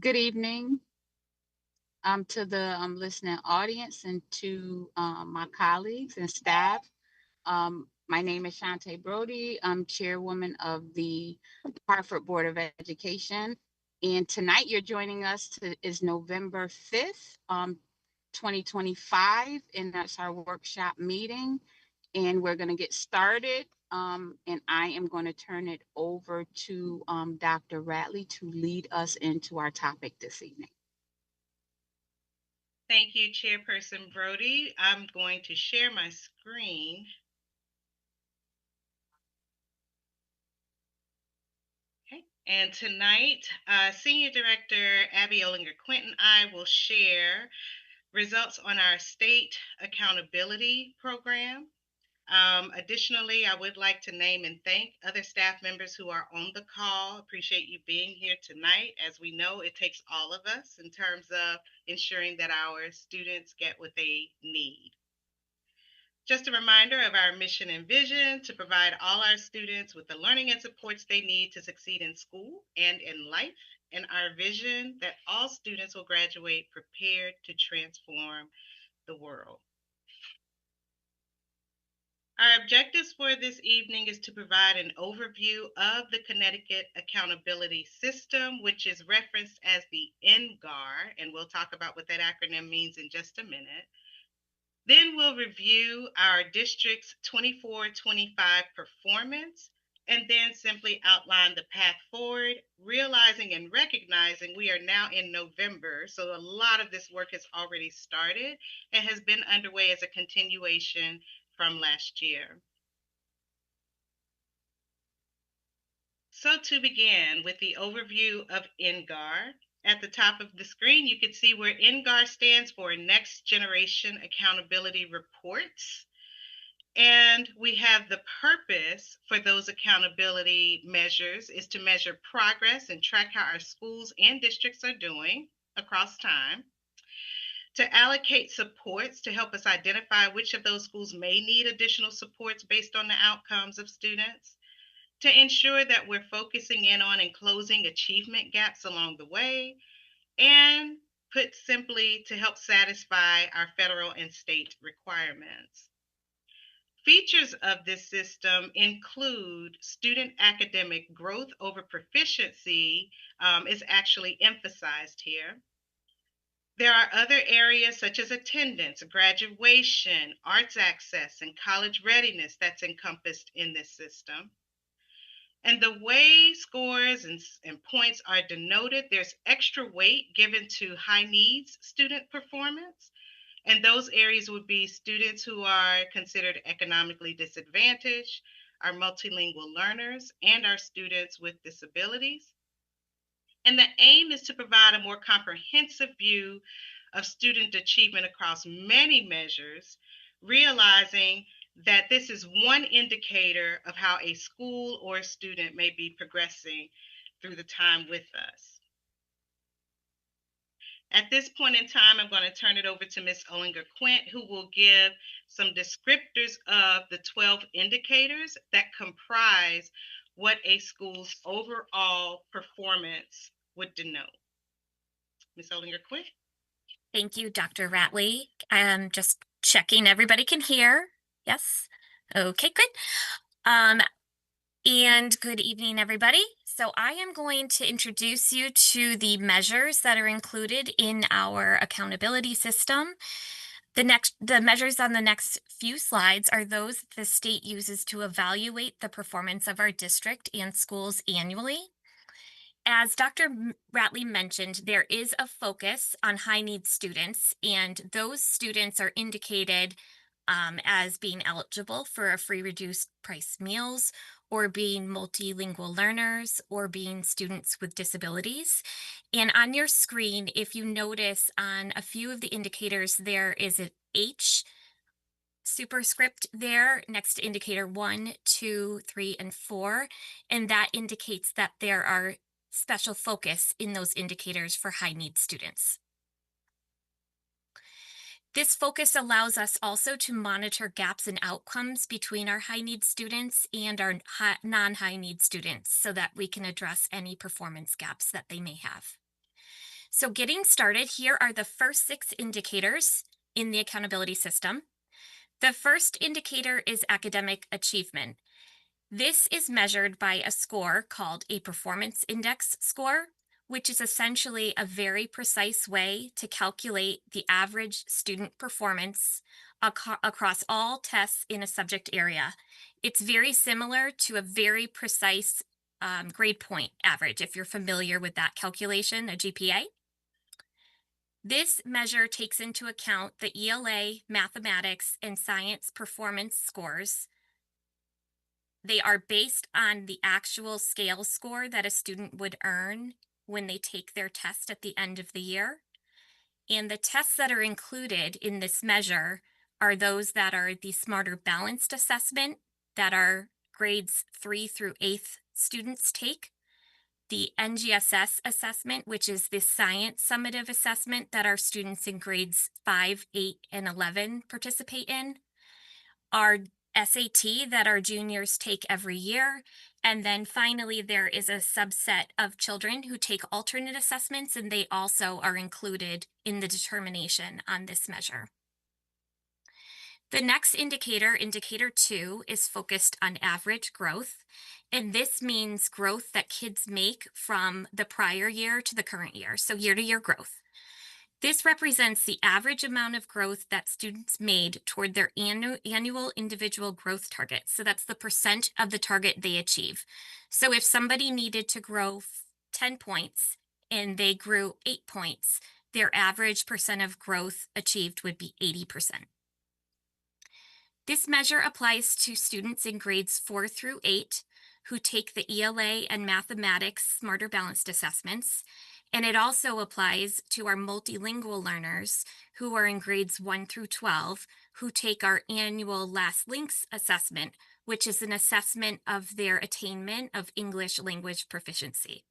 Good evening to the listening audience and to my colleagues and staff. My name is Shantae Brody. I'm chairwoman of the Hartford Board of Education. And tonight you're joining us is November 5th, 2025, and that's our workshop meeting. And we're going to get started. And I am going to turn it over to Dr. Ratley to lead us into our topic this evening. Thank you, Chairperson Brody. I'm going to share my screen. Okay. And tonight, Senior Director Abby Ollinger-Quinton, I will share results on our state accountability program. Additionally, I would like to name and thank other staff members who are on the call. Appreciate you being here tonight. As we know, it takes all of us in terms of ensuring that our students get what they need. Just a reminder of our mission and vision to provide all our students with the learning and supports they need to succeed in school and in life, and our vision that all students will graduate prepared to transform the world. Our objectives for this evening is to provide an overview of the Connecticut Accountability System, which is referenced as the NGAR, and we'll talk about what that acronym means in just a minute. Then we'll review our district's 24-25 performance, and then simply outline the path forward, realizing and recognizing we are now in November, so a lot of this work has already started and has been underway as a continuation from last year. So to begin with the overview of NGAR, at the top of the screen, you can see where NGAR stands for Next Generation Accountability Reports. And we have the purpose for those accountability measures is to measure progress and track how our schools and districts are doing across time, to allocate supports to help us identify which of those schools may need additional supports based on the outcomes of students, to ensure that we're focusing in on and closing achievement gaps along the way, and put simply, to help satisfy our federal and state requirements. Features of this system include student academic growth over proficiency is actually emphasized here. There are other areas such as attendance, graduation, arts access, and college readiness that's encompassed in this system. And the way scores and points are denoted, there's extra weight given to high needs student performance. And those areas would be students who are considered economically disadvantaged, our multilingual learners, and our students with disabilities. And the aim is to provide a more comprehensive view of student achievement across many measures, realizing that this is one indicator of how a school or a student may be progressing through the time with us. At this point in time, I'm going to turn it over to Ms. Ollinger-Quint, who will give some descriptors of the 12 indicators that comprise what a school's overall performance would denote. Ms. Ollinger-Quint. Thank you, Dr. Ratley. I'm just checking everybody can hear. Yes. Okay, good. And good evening, everybody. So I am going to introduce you to the measures that are included in our accountability system. The measures on the next few slides are those the state uses to evaluate the performance of our district and schools annually. As Dr. Ratley mentioned, there is a focus on high needs students, and those students are indicated as being eligible for a free reduced price meals, or being multilingual learners, or being students with disabilities. And on your screen, if you notice on a few of the indicators, there is an H superscript there next to indicator 1, 2, 3, and 4. And that indicates that there are special focus in those indicators for high need students. This focus allows us also to monitor gaps in outcomes between our high need students and our non-high need students so that we can address any performance gaps that they may have. So getting started, here are the first 6 indicators in the accountability system. The first indicator is academic achievement. This is measured by a score called a performance index score, which is essentially a very precise way to calculate the average student performance across all tests in a subject area. It's very similar to a very precise grade point average, if you're familiar with that calculation, a GPA. This measure takes into account the ELA, mathematics, and science performance scores. They are based on the actual scale score that a student would earn when they take their test at the end of the year. And the tests that are included in this measure are those that are the Smarter Balanced Assessment, that are grades 3 through 8th students take, the NGSS assessment, which is the science summative assessment that our students in grades 5, 8, and 11 participate in, our SAT that our juniors take every year, and then finally there is a subset of children who take alternate assessments, and they also are included in the determination on this measure. The next indicator, indicator 2, is focused on average growth, and this means growth that kids make from the prior year to the current year, so year to year growth. This represents the average amount of growth that students made toward their annual individual growth target. So that's the percent of the target they achieve. So if somebody needed to grow 10 points and they grew 8 points, their average percent of growth achieved would be 80%. This measure applies to students in grades 4 through 8 who take the ELA and mathematics Smarter Balanced assessments, and it also applies to our multilingual learners who are in grades 1 through 12 who take our annual Last Links assessment, which is an assessment of their attainment of English language proficiency.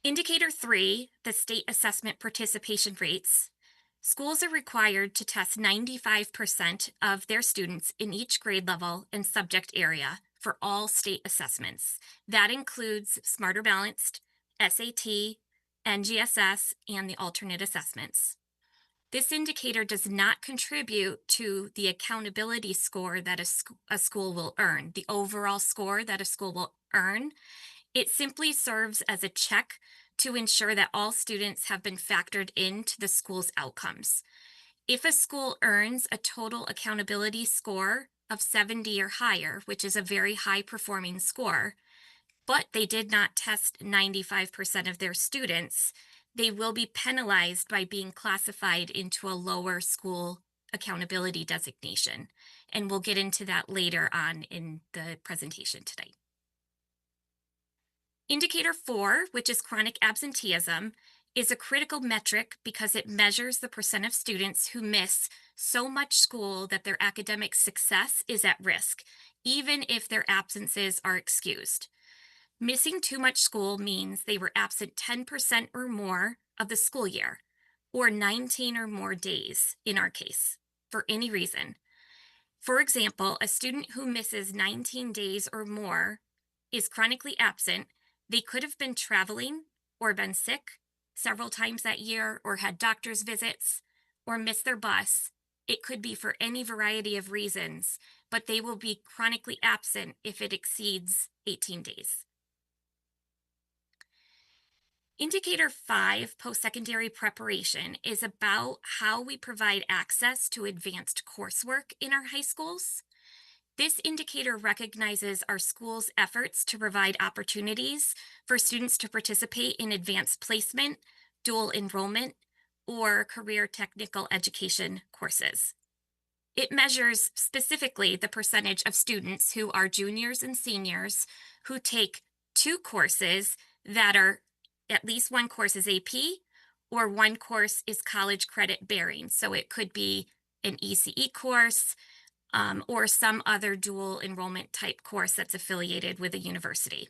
Indicator 3, the state assessment participation rates. Schools are required to test 95% of their students in each grade level and subject area for all state assessments. That includes Smarter Balanced, SAT, NGSS, and the alternate assessments. This indicator does not contribute to the accountability score that a school will earn, the overall score that a school will earn. It simply serves as a check to ensure that all students have been factored into the school's outcomes. If a school earns a total accountability score of 70 or higher, which is a very high performing score, but they did not test 95% of their students, they will be penalized by being classified into a lower school accountability designation. And we'll get into that later on in the presentation today. Indicator 4, which is chronic absenteeism, is a critical metric because it measures the percent of students who miss so much school that their academic success is at risk, even if their absences are excused. Missing too much school means they were absent 10% or more of the school year, or 19 or more days in our case, for any reason. For example, a student who misses 19 days or more is chronically absent. They could have been traveling or been sick several times that year or had doctor's visits or missed their bus. It could be for any variety of reasons, but they will be chronically absent if it exceeds 18 days. Indicator 5, post-secondary preparation, is about how we provide access to advanced coursework in our high schools. This indicator recognizes our school's efforts to provide opportunities for students to participate in advanced placement, dual enrollment, or career technical education courses. It measures specifically the percentage of students who are juniors and seniors who take 2 courses that are at least one course is AP or one course is college credit bearing. So it could be an ECE course, or some other dual enrollment type course that's affiliated with a university.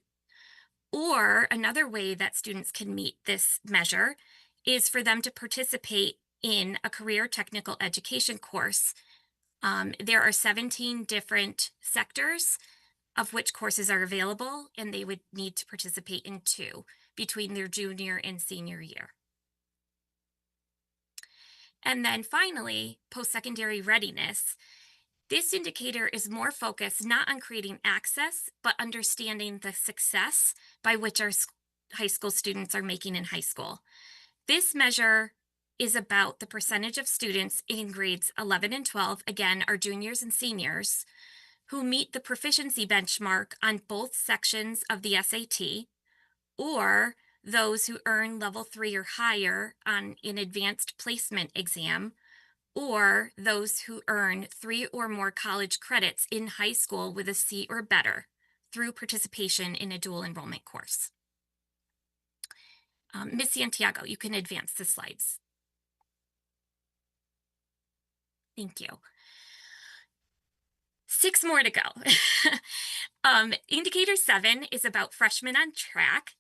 Or another way that students can meet this measure is for them to participate in a career technical education course. There are 17 different sectors of which courses are available, and they would need to participate in 2. between their junior and senior year. And then finally, post-secondary readiness. This indicator is more focused not on creating access, but understanding the success by which our high school students are making in high school. This measure is about the percentage of students in grades 11 and 12, again, our juniors and seniors, who meet the proficiency benchmark on both sections of the SAT, or those who earn level 3 or higher on an advanced placement exam, or those who earn 3 or more college credits in high school with a C or better through participation in a dual enrollment course. Ms. Santiago, you can advance the slides. Thank you. 6 more to go. Indicator 7 is about freshmen on track.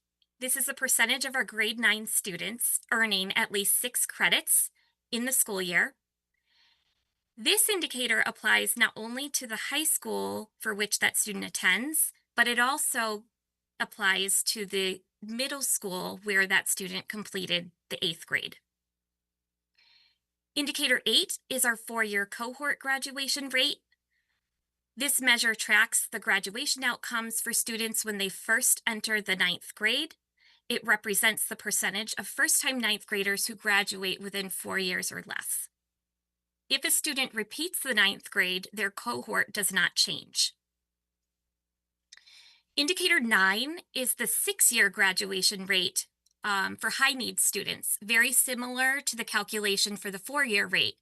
This is the percentage of our grade 9 students earning at least 6 credits in the school year. This indicator applies not only to the high school for which that student attends, but it also applies to the middle school where that student completed the 8th grade. Indicator 8 is our 4-year cohort graduation rate. This measure tracks the graduation outcomes for students when they first enter the 9th grade. It represents the percentage of first-time 9th graders who graduate within 4 years or less. If a student repeats the 9th grade, their cohort does not change. Indicator 9 is the 6-year graduation rate for high needs students, very similar to the calculation for the 4-year rate,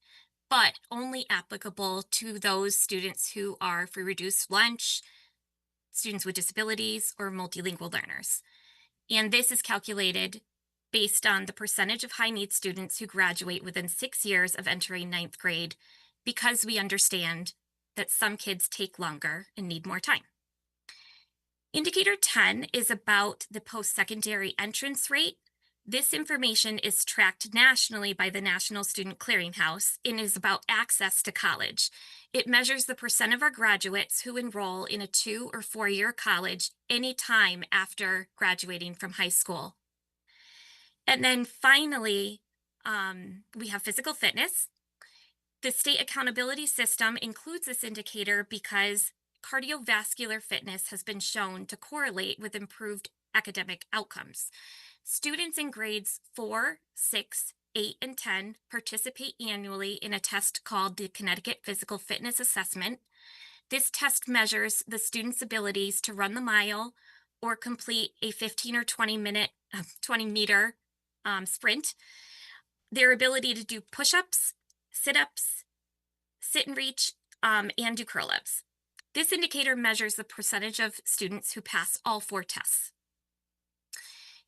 but only applicable to those students who are free reduced lunch, students with disabilities, or multilingual learners. And this is calculated based on the percentage of high needs students who graduate within 6 years of entering 9th grade, because we understand that some kids take longer and need more time. Indicator 10 is about the post-secondary entrance rate. This information is tracked nationally by the National Student Clearinghouse and is about access to college. It measures the percent of our graduates who enroll in a 2 or 4-year college anytime after graduating from high school. And then finally, we have physical fitness. The state accountability system includes this indicator because cardiovascular fitness has been shown to correlate with improved academic outcomes. Students in grades 4, 6, 8, and 10 participate annually in a test called the Connecticut Physical Fitness Assessment. This test measures the student's abilities to run the mile or complete a 15 or 20 meter sprint, their ability to do push-ups, sit-ups, sit and reach, and do curl-ups. This indicator measures the percentage of students who pass all 4 tests.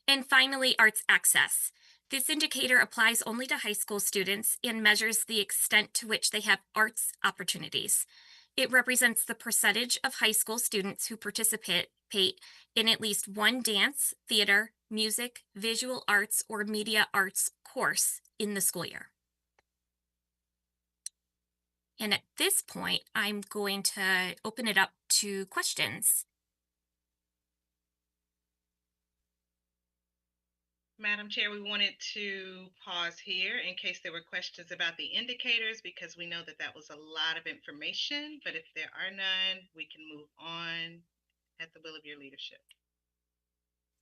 And finally, arts access. This indicator applies only to high school students and measures the extent to which they have arts opportunities. It represents the percentage of high school students who participate in at least one dance, theater, music, visual arts, or media arts course in the school year. And at this point, I'm going to open it up to questions. Madam Chair, we wanted to pause here in case there were questions about the indicators, because we know that that was a lot of information, but if there are none, we can move on at the will of your leadership.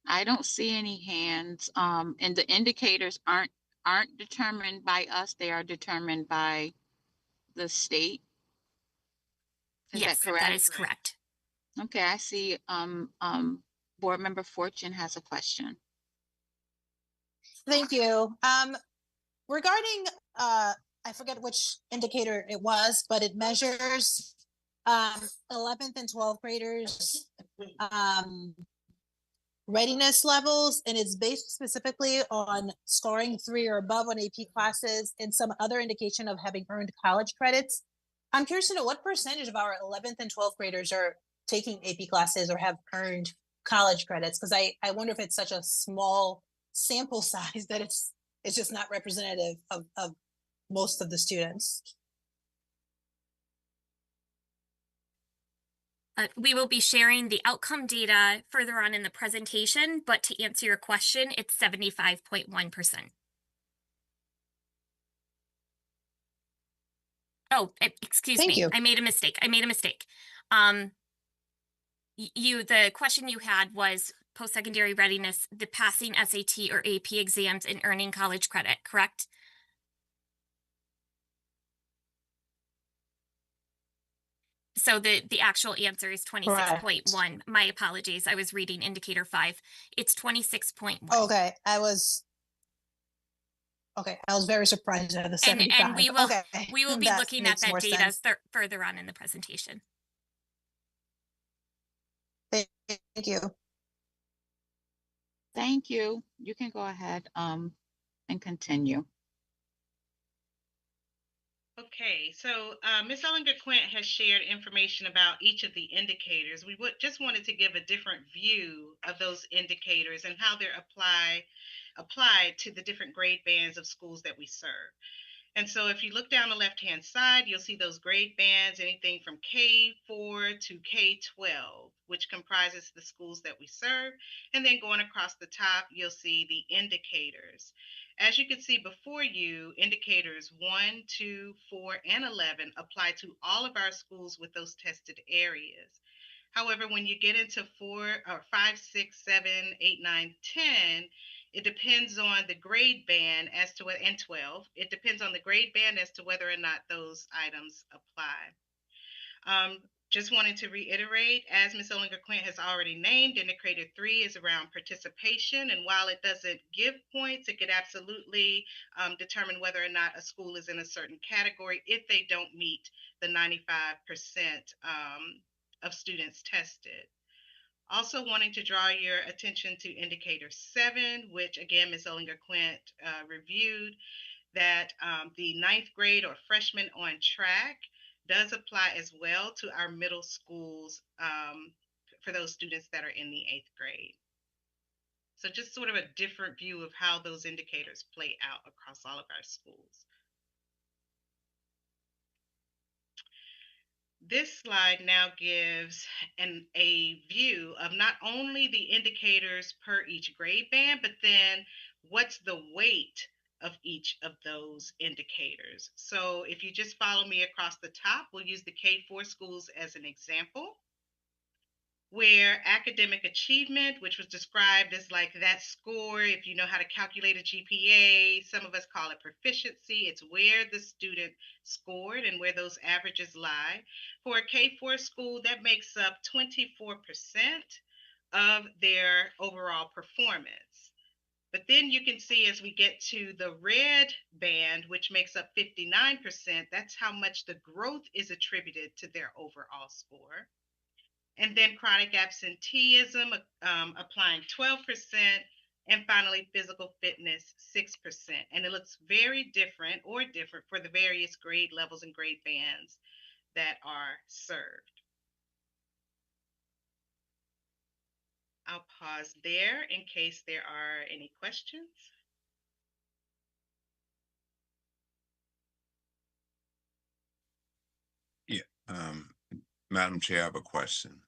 I don't see any hands, and the indicators aren't determined by us. They are determined by the state. Is Yes, that correct? that is correct. Okay, I see Board Member Fortune has a question. Thank you. Regarding, I forget which indicator it was, but it measures 11th and 12th graders readiness levels, and it's based specifically on scoring 3 or above on AP classes and some other indication of having earned college credits. I'm curious to know what percentage of our 11th and 12th graders are taking AP classes or have earned college credits, because I wonder if it's such a small sample size that it's just not representative of most of the students. We will be sharing the outcome data further on in the presentation, but to answer your question, it's 75.1%. Oh, excuse Thank me. you. I made a mistake. The question you had was post-secondary readiness, the passing SAT or AP exams and earning college credit, correct? So the actual answer is 26.1. My apologies. I was reading indicator 5. It's 26.1. Okay, I was very surprised at the 75. And we will be That looking at makes that more data sense. further on in the presentation. Thank you. Thank you. You can go ahead and continue. Okay, so Ms. Ellinger Quint has shared information about each of the indicators. We just wanted to give a different view of those indicators and how they're applied to the different grade bands of schools that we serve. And so if you look down the left-hand side, you'll see those grade bands, anything from K4 to K12, which comprises the schools that we serve. And then going across the top, you'll see the indicators. As you can see before you, indicators 1, 2, 4, and 11 apply to all of our schools with those tested areas. However, when you get into 4 or 5, 6, 7, 8, 9, 10, it depends on the grade band as to what, and 12, it depends on the grade band as to whether or not those items apply. Just wanted to reiterate, as Ms. Ellinger Quint has already named, indicator 3 is around participation. And while it doesn't give points, it could absolutely determine whether or not a school is in a certain category if they don't meet the 95% of students tested. Also wanting to draw your attention to indicator 7, which again, Ms. Ellinger Quint reviewed, that the 9th grade or freshman on track does apply as well to our middle schools for those students that are in the 8th grade. So just sort of a different view of how those indicators play out across all of our schools. This slide now gives a view of not only the indicators per each grade band, but then what's the weight of each of those indicators. So if you just follow me across the top, we'll use the K4 schools as an example, where academic achievement, which was described as like that score, if you know how to calculate a GPA, some of us call it proficiency. It's where the student scored and where those averages lie. For a K4 school, that makes up 24% of their overall performance. But then you can see as we get to the red band, which makes up 59%, that's how much the growth is attributed to their overall score. And then chronic absenteeism applying 12%, and finally physical fitness 6%. And it looks very different for the various grade levels and grade bands that are served. I'll pause there in case there are any questions. Yeah, Madam Chair, I have a question.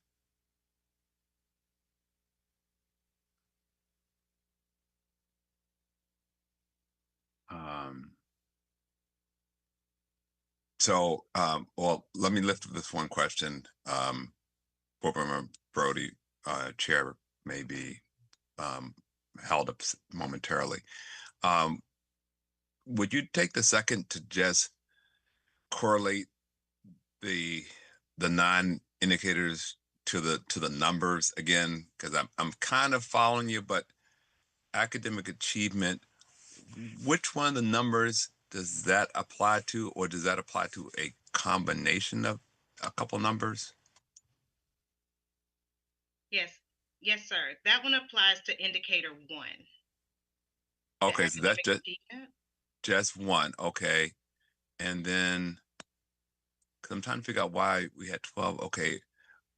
Well, let me lift this one question. Board Member Brody, Chair, may be held up momentarily. Would you take the second to just correlate the 9 indicators to the numbers again? Because I'm kind of following you, but academic achievement, which one of the numbers does that apply to, or does that apply to a combination of a couple numbers? Yes, sir. That one applies to indicator 1. Okay, so that's just 1. Okay, and then because I'm trying to figure out why we had 12. Okay,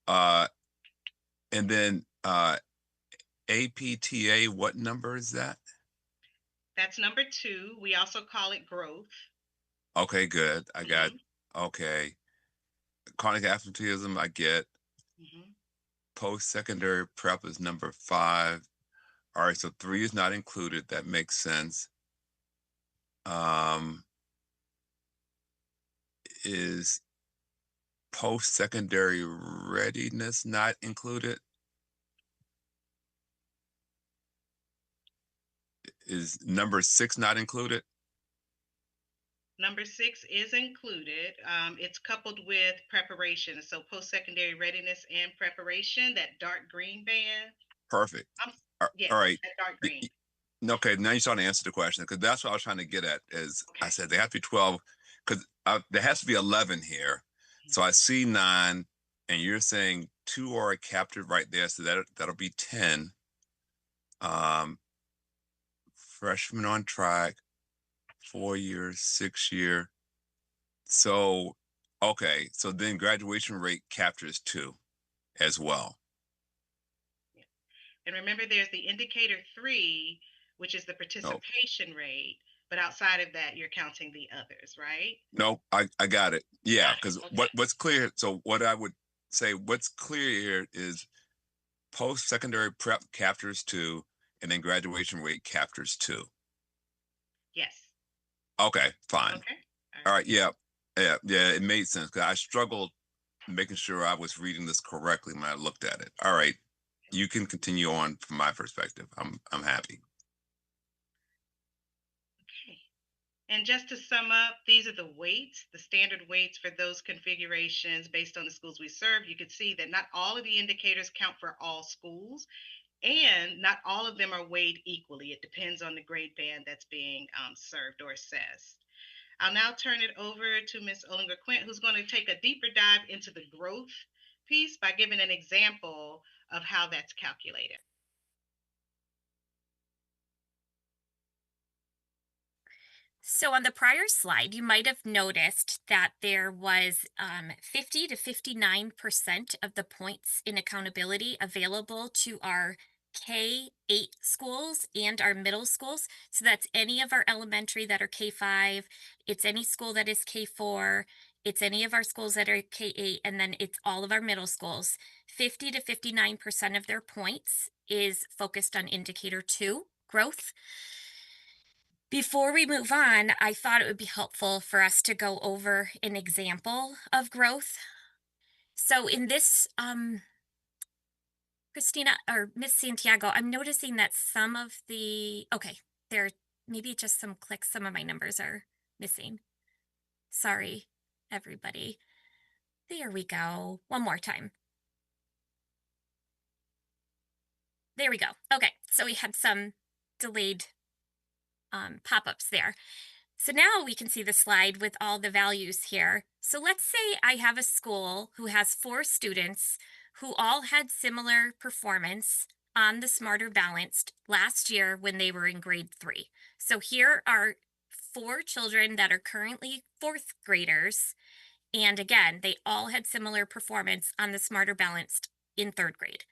and then APTA, what number is that? That's number 2. We also call it growth. Okay, good. I got, okay. Chronic absenteeism, I get. Mhm. Post-secondary prep is number 5. All right, so 3 is not included. That makes sense. Is post-secondary readiness not included? Is number 6 not included? Number 6 is included. It's coupled with preparation. So post-secondary readiness and preparation, that dark green band. Perfect. Yes, All right. that dark green. Okay, now you're starting to answer the question, because that's what I was trying to get at. Is I Okay. said they have to be 12, because there has to be 11 here. So I see 9, and you're saying 2 are captured right there, so that'll be 10. Um, Freshman on track, 4 year, 6 year. So okay, so then graduation rate captures 2 as well. Yeah. And remember, there's the indicator 3, which is the No, participation rate. But outside of that, you're counting the others, right? no, I got it. Yeah, Got because it. Okay. what's clear. So what I would say, what's clear here is post-secondary prep captures 2, and then graduation rate captures 2. Yes. Okay, fine. Okay. All All right. right, yeah, yeah. It made sense, because I struggled making sure I was reading this correctly when I looked at it. All right, you can continue on from my perspective. I'm happy. Okay. And just to sum up, these are the weights, the standard weights for those configurations based on the schools we serve. You could see that not all of the indicators count for all schools, and not all of them are weighed equally. It depends on the grade band that's being served or assessed. I'll now turn it over to Ms. Olinger Quint, who's going to take a deeper dive into the growth piece by giving an example of how that's calculated. So on the prior slide, you might have noticed that there was 50 to 59% of the points in accountability available to our K-8 schools and our middle schools. So that's any of our elementary that are K-5, it's any school that is K-4, it's any of our schools that are K-8, and then it's all of our middle schools. 50 to 59% of their points is focused on indicator 2, growth. Before we move on, I thought it would be helpful for us to go over an example of growth. So in this, Christina or Miss Santiago, I'm noticing that some of the, okay, there, maybe just some clicks, some of my numbers are missing. Sorry, everybody. There we go. One more time. There we go. Okay, so we had some delayed pop-ups there. So now we can see the slide with all the values here. So let's say I have a school who has 4 students who all had similar performance on the Smarter Balanced last year when they were in grade 3. So here are 4 children that are currently 4th graders. And again, they all had similar performance on the Smarter Balanced in 3rd grade.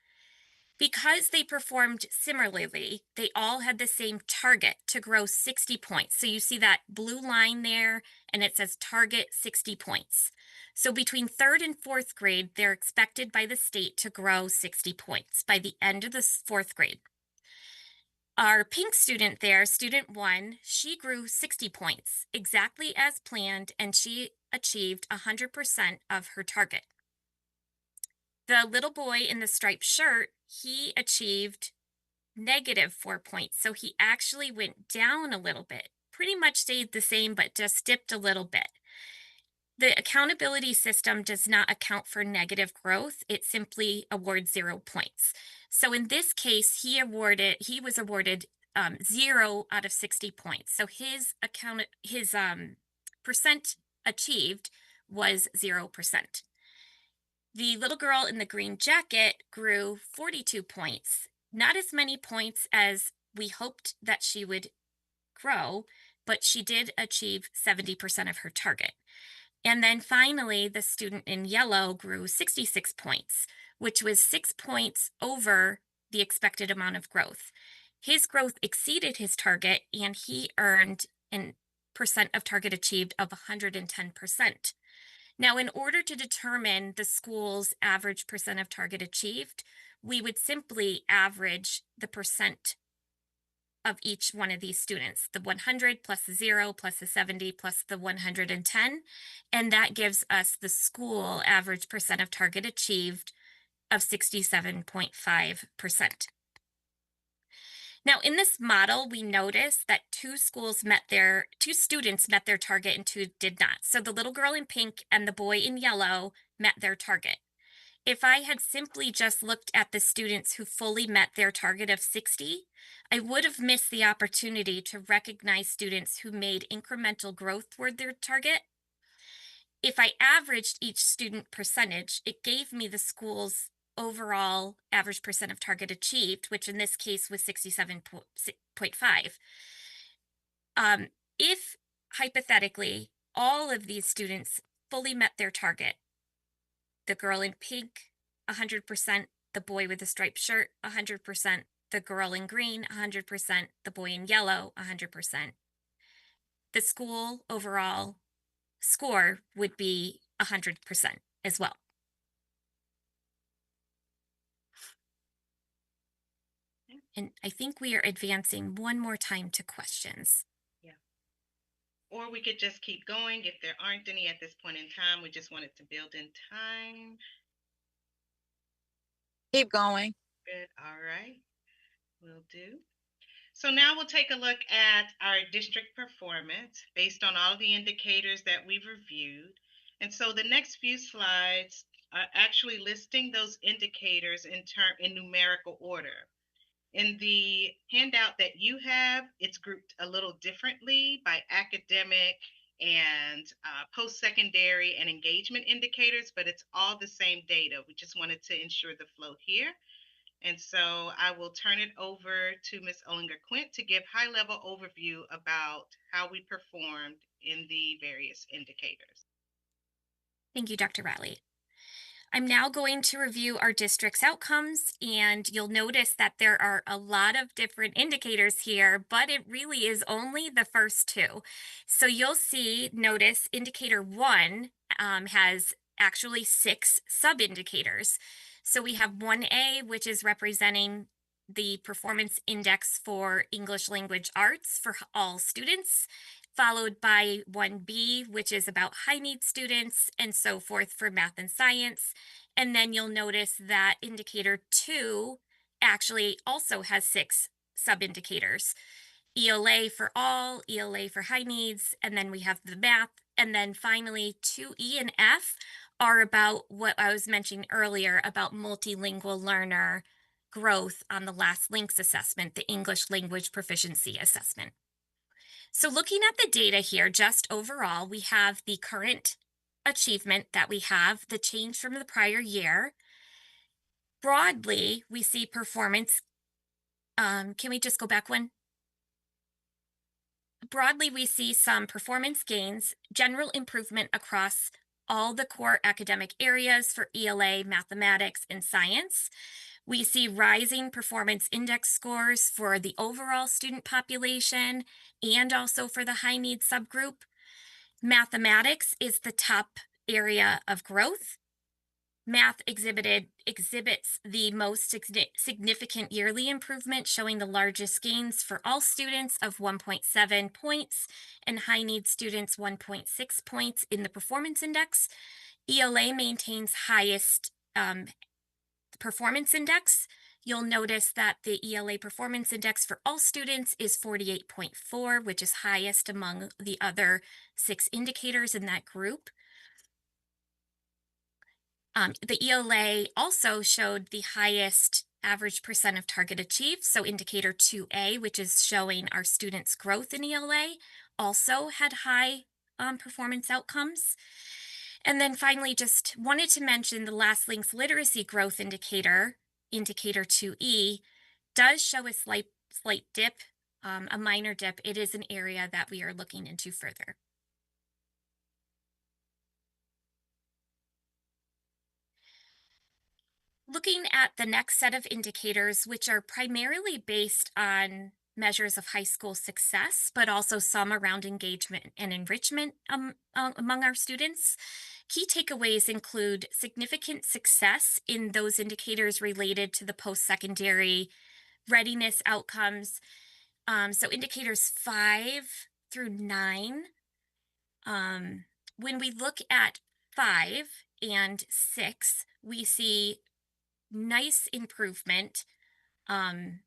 Because they performed similarly, they all had the same target to grow 60 points. So you see that blue line there, and it says target 60 points. So between 3rd and 4th grade, they're expected by the state to grow 60 points by the end of the 4th grade. Our pink student there, student 1, she grew 60 points, exactly as planned, and she achieved 100% of her target. The little boy in the striped shirt, he achieved -4 points. So he actually went down a little bit, pretty much stayed the same, but just dipped a little bit. The accountability system does not account for negative growth. It simply awards 0 points. So in this case, he was awarded 0 out of 60 points. So his percent achieved was 0%. The little girl in the green jacket grew 42 points, not as many points as we hoped that she would grow, but she did achieve 70% of her target. And then finally, the student in yellow grew 66 points, which was 6 points over the expected amount of growth. His growth exceeded his target, and he earned a percent of target achieved of 110%. Now, in order to determine the school's average percent of target achieved, we would simply average the percent of each one of these students, the 100 plus the 0 plus the 70 plus the 110, and that gives us the school average percent of target achieved of 67.5%. Now, in this model, we notice that two students met their target and two did not. So the little girl in pink and the boy in yellow met their target. If I had simply just looked at the students who fully met their target of 60, I would have missed the opportunity to recognize students who made incremental growth toward their target. If I averaged each student percentage, it gave me the school's overall average percent of target achieved, which in this case was 67.5. If hypothetically all of these students fully met their target, the girl in pink, 100%, the boy with the striped shirt, 100%, the girl in green, 100%, the boy in yellow, 100%. The school overall score would be 100% as well. And I think we are advancing one more time to questions. Yeah. Or we could just keep going. If there aren't any at this point in time, we just wanted to build in time. Keep going. Good. All right. Will do. So now we'll take a look at our district performance based on all the indicators that we've reviewed. And so the next few slides are actually listing those indicators in numerical order. In the handout that you have, it's grouped a little differently by academic and post-secondary and engagement indicators, but it's all the same data. We just wanted to ensure the flow here. And so I will turn it over to Ms. Ollinger-Quint to give high-level overview about how we performed in the various indicators. Thank you, Dr. Riley. I'm now going to review our district's outcomes, and you'll notice that there are a lot of different indicators here, but it really is only the first two. So you'll notice indicator 1 has actually 6 sub-indicators. So we have 1A, which is representing the performance index for English language arts for all students, followed by 1B, which is about high need students, and so forth for math and science. And then you'll notice that indicator 2 actually also has 6 sub-indicators. ELA for all, ELA for high needs, and then we have the math. And then finally, 2E and F are about what I was mentioning earlier about multilingual learner growth on the last LINKS assessment, the English Language Proficiency Assessment. So looking at the data here, just overall, we have the current achievement that we have, the change from the prior year. Broadly, we see performance. Can we just go back one? Broadly, we see some performance gains, general improvement across all the core academic areas for ELA, mathematics, and science. We see rising performance index scores for the overall student population and also for the high need subgroup. Mathematics is the top area of growth. Math exhibits the most significant yearly improvement, showing the largest gains for all students of 1.7 points and high need students 1.6 points in the performance index. ELA maintains highest performance index. You'll notice that the ELA performance index for all students is 48.4, which is highest among the other 6 indicators in that group. The ELA also showed the highest average percent of target achieved. So indicator 2A, which is showing our students' growth in ELA, also had high performance outcomes. And then finally, just wanted to mention the last LINKS literacy growth indicator, indicator 2E, does show a slight dip, a minor dip. It is an area that we are looking into further. Looking at the next set of indicators, which are primarily based on measures of high school success, but also some around engagement and enrichment among our students. Key takeaways include significant success in those indicators related to the post-secondary readiness outcomes. So indicators 5 through 9. When we look at 5 and 6, we see nice improvement in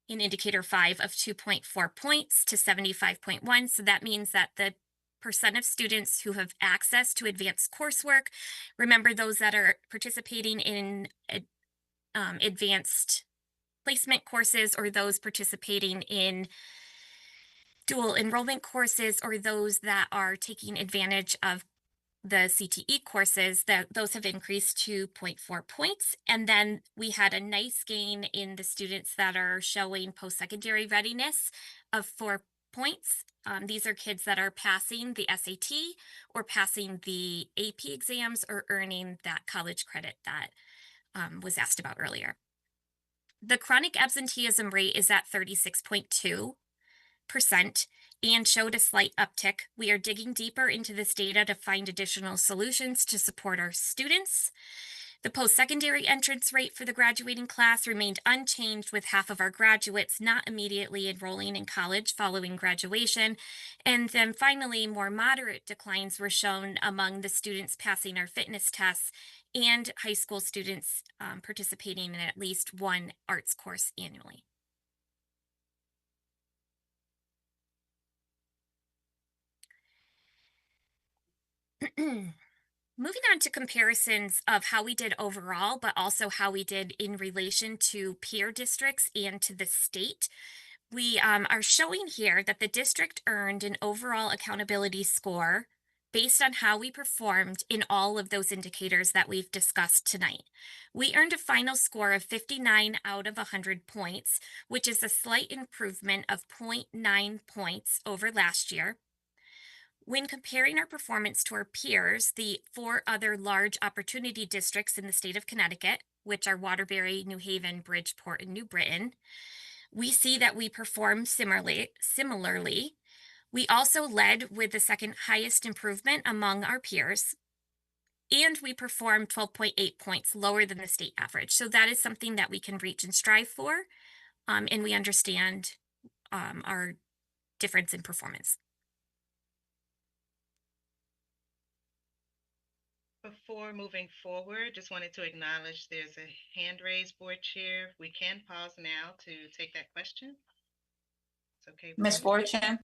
indicator 5 of 2.4 points to 75.1. So that means that the percent of students who have access to advanced coursework, remember those that are participating in advanced placement courses, or those participating in dual enrollment courses, or those that are taking advantage of the CTE courses, that those have increased to 0.4 points. And then we had a nice gain in the students that are showing post-secondary readiness of 4 points. These are kids that are passing the SAT or passing the AP exams or earning that college credit that was asked about earlier. The chronic absenteeism rate is at 36.2% and showed a slight uptick. We are digging deeper into this data to find additional solutions to support our students. The post-secondary entrance rate for the graduating class remained unchanged, with half of our graduates not immediately enrolling in college following graduation. And then finally, more moderate declines were shown among the students passing our fitness tests and high school students participating in at least one arts course annually. Moving on to comparisons of how we did overall, but also how we did in relation to peer districts and to the state. We are showing here that the district earned an overall accountability score based on how we performed in all of those indicators that we've discussed tonight. We earned a final score of 59 out of 100 points, which is a slight improvement of 0.9 points over last year. When comparing our performance to our peers, the 4 other large opportunity districts in the state of Connecticut, which are Waterbury, New Haven, Bridgeport, and New Britain, we see that we perform similarly. We also led with the second highest improvement among our peers, and we performed 12.8 points lower than the state average. So that is something that we can reach and strive for, and we understand our difference in performance. Before moving forward, just wanted to acknowledge there's a hand raised, board chair. We can pause now to take that question. It's okay. Ms. Fortune.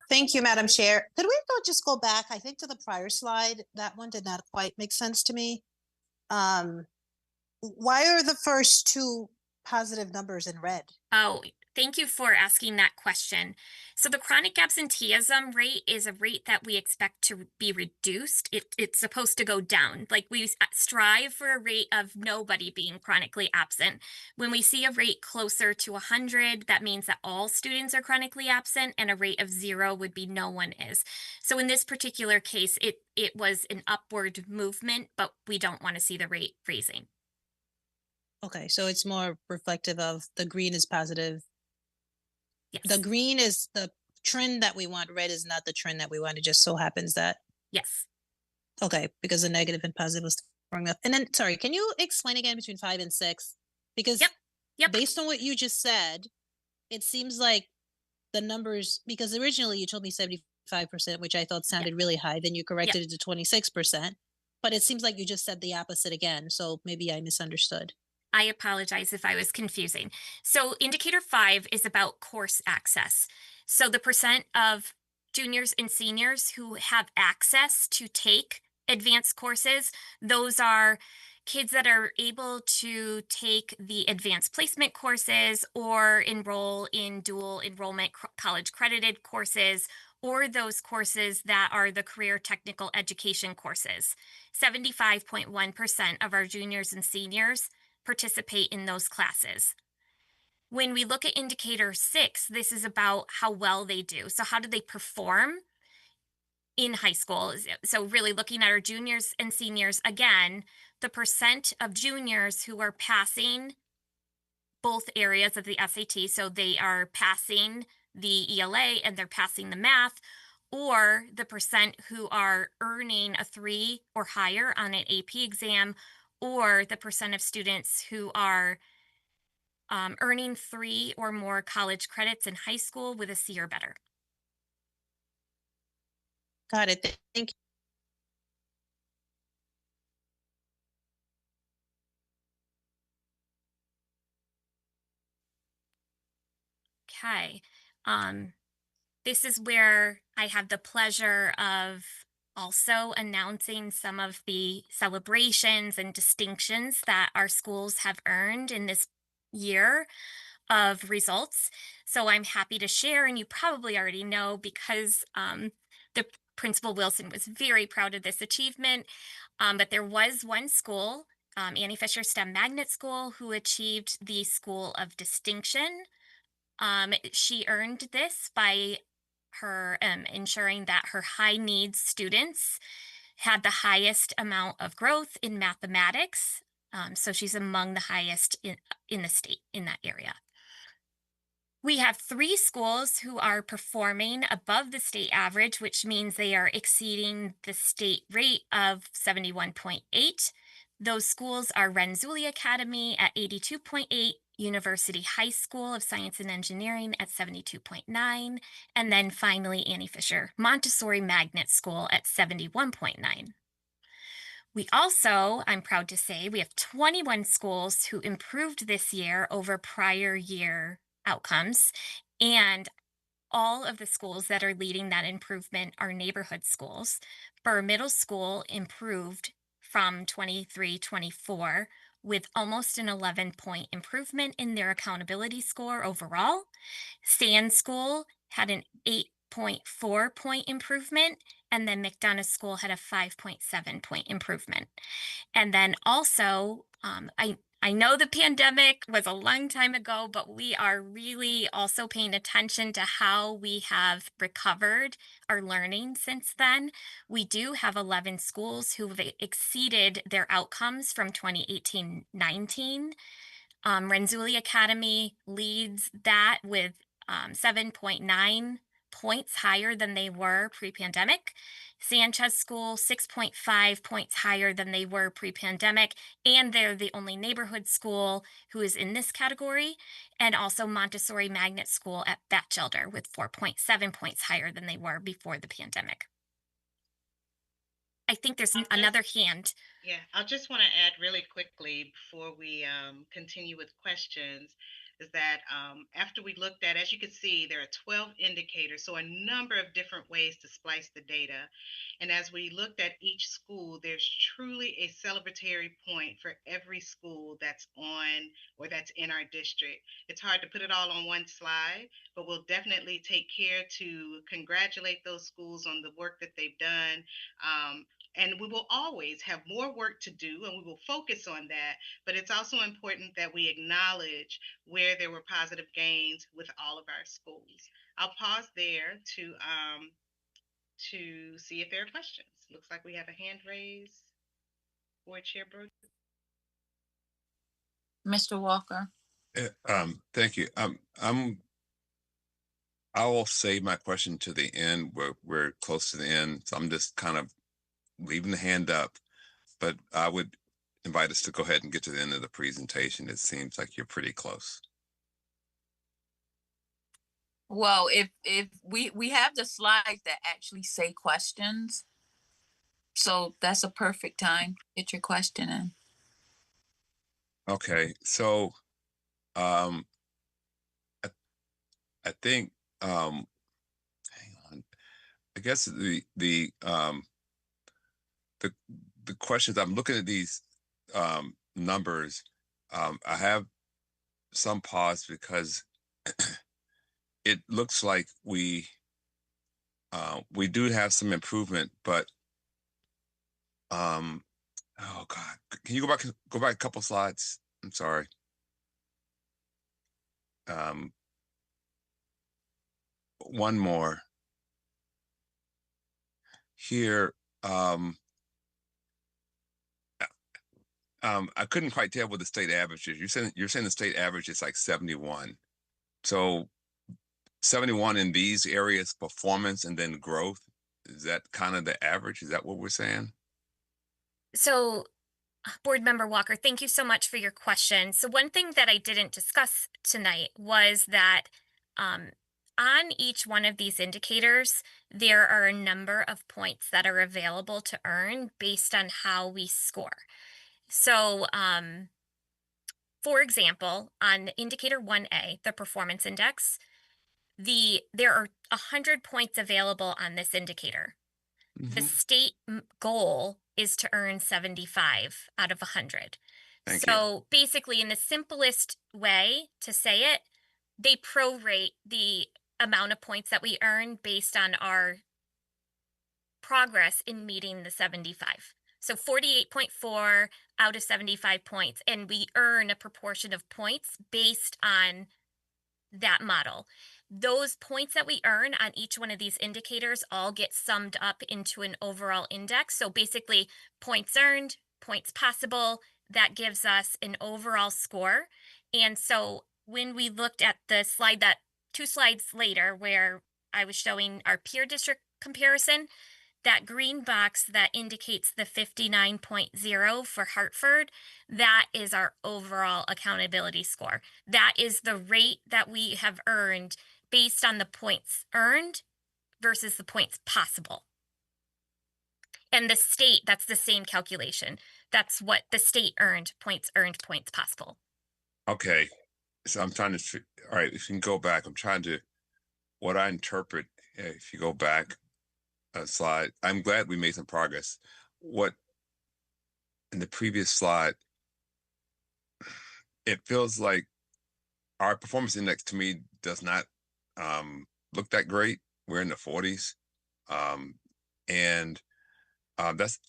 Thank you, Madam Chair. Could we just go back, I think, to the prior slide? That one did not quite make sense to me. Why are the first 2 positive numbers in red? Oh, thank you for asking that question. So the chronic absenteeism rate is a rate that we expect to be reduced. It's supposed to go down. Like, we strive for a rate of nobody being chronically absent. When we see a rate closer to 100, that means that all students are chronically absent, and a rate of 0 would be no one is. So in this particular case, it was an upward movement, but we don't want to see the rate raising. Okay, so it's more reflective of the green is positive. Yes. The green is the trend that we want. Red is not the trend that we want. It just so happens that. Yes. Okay, because the negative and positive was throwing up. And then, sorry, can you explain again between 5 and 6? Because Yep. based on what you just said, it seems like the numbers, because originally you told me 75%, which I thought sounded really high. Then you corrected it to 26%. But it seems like you just said the opposite again. So maybe I misunderstood. I apologize if I was confusing. So indicator 5 is about course access. So the percent of juniors and seniors who have access to take advanced courses, those are kids that are able to take the advanced placement courses or enroll in dual enrollment college credited courses, or those courses that are the career technical education courses. 75.1% of our juniors and seniors participate in those classes. When we look at indicator 6, this is about how well they do. So how do they perform in high school? So really looking at our juniors and seniors, again, the percent of juniors who are passing both areas of the SAT. So they are passing the ELA and they're passing the math, or the percent who are earning a 3 or higher on an AP exam, or the percent of students who are earning 3 or more college credits in high school with a C or better. Got it. Thank you. Okay. This is where I have the pleasure of also announcing some of the celebrations and distinctions that our schools have earned in this year of results. So I'm happy to share, and you probably already know because the Principal Wilson was very proud of this achievement. But there was one school, Annie Fisher STEM Magnet School, who achieved the School of Distinction. She earned this by her ensuring that her high needs students had the highest amount of growth in mathematics. So she's among the highest in the state in that area. We have 3 schools who are performing above the state average, which means they are exceeding the state rate of 71.8. Those schools are Renzulli Academy at 82.8, University High School of Science and Engineering at 72.9, and then finally Annie Fisher Montessori Magnet School at 71.9. We also, I'm proud to say, we have 21 schools who improved this year over prior year outcomes, and all of the schools that are leading that improvement are neighborhood schools. Burr Middle School improved from 23-24 with almost an 11-point improvement in their accountability score overall. Sand School had an 8.4-point improvement, and then McDonough School had a 5.7-point improvement. And then also, I know the pandemic was a long time ago, but we are really also paying attention to how we have recovered our learning since then. We do have 11 schools who have exceeded their outcomes from 2018-19. Renzulli Academy leads that with 7.9 points higher than they were pre-pandemic. Sanchez School, 6.5 points higher than they were pre-pandemic, and they're the only neighborhood school who is in this category. And also Montessori Magnet School at Batchelder with 4.7 points higher than they were before the pandemic. I think there's another hand. Yeah, I just want to add really quickly before we continue with questions, is that after we looked at, as you can see, there are 12 indicators, so a number of different ways to splice the data. And as we looked at each school, there's truly a celebratory point for every school that's on or that's in our district. It's hard to put it all on one slide, but we'll definitely take care to congratulate those schools on the work that they've done. And we will always have more work to do, and we will focus on that. But it's also important that we acknowledge where there were positive gains with all of our schools. I'll pause there to see if there are questions. Looks like we have a hand raised for Chair Brody. Mr. Walker. Thank you. I will save my question to the end. We're close to the end, so I'm just kind of leaving the hand up, but I would invite us to go ahead and get to the end of the presentation. It seems like you're pretty close. Well, if we have the slides that actually say questions, so that's a perfect time to get your question in. Okay, so I think hang on. I guess the questions, I'm looking at these numbers. I have some pause because it looks like we do have some improvement, but oh God, can you go back a couple slides? I'm sorry. One more here. I couldn't quite tell what the state average is. You're saying the state average is like 71. So 71 in these areas, performance and then growth. Is that kind of the average? Is that what we're saying? So, Board Member Walker, thank you so much for your question. So, one thing that I didn't discuss tonight was that um, on each one of these indicators, there are a number of points that are available to earn based on how we score. So, for example, on indicator 1A, the performance index, there are 100 points available on this indicator. The state goal is to earn 75 out of 100. Thank you. So basically, in the simplest way to say it, they prorate the amount of points that we earn based on our progress in meeting the 75. So 48.4 out of 75 points, and we earn a proportion of points based on that model. Those points that we earn on each one of these indicators all get summed up into an overall index. So basically, points earned, points possible, that gives us an overall score. And so when we looked at the slide that 2 slides later, where I was showing our peer district comparison, that green box that indicates the 59.0 for Hartford, that is our overall accountability score. That is the rate that we have earned based on the points earned versus the points possible. And the state, that's the same calculation. That's what the state earned, points possible. Okay. So I'm trying to, all right, if you can go back, I'm trying to, what I interpret, if you go back a slide, I'm glad we made some progress. What in the previous slide, it feels like our performance index to me does not look that great. We're in the 40s. And that's,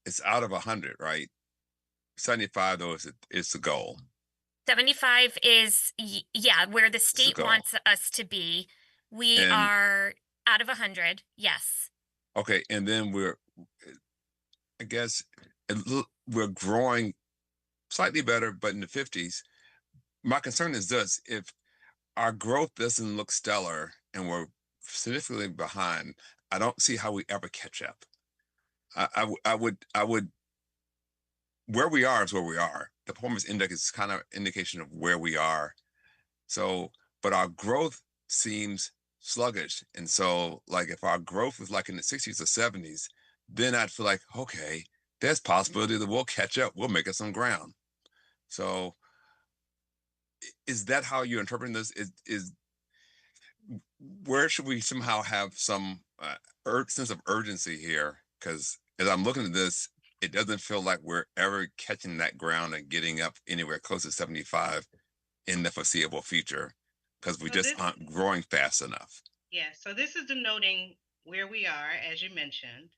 it's out of 100, right? 75 though is the goal. 75 is, yeah, where the It's the state goal. wants us to be. We And are out of 100, yes. okay, and then I guess we're growing slightly better, but in the 50s. My concern is this: if our growth doesn't look stellar and we're significantly behind, I don't see how we ever catch up. I would, where we are is where we are. The performance index is kind of indication of where we are. So, but our growth seems sluggish. And so, like, if our growth was like in the 60s or 70s, then I'd feel like, okay, there's possibility that we'll catch up. We'll make up some ground. So, is that how you're interpreting this? Is where should we somehow have some sense of urgency here? Because as I'm looking at this, it doesn't feel like we're ever catching that ground and getting up anywhere close to 75 in the foreseeable future because we just aren't growing fast enough. Yeah, so this is denoting where we are, as you mentioned,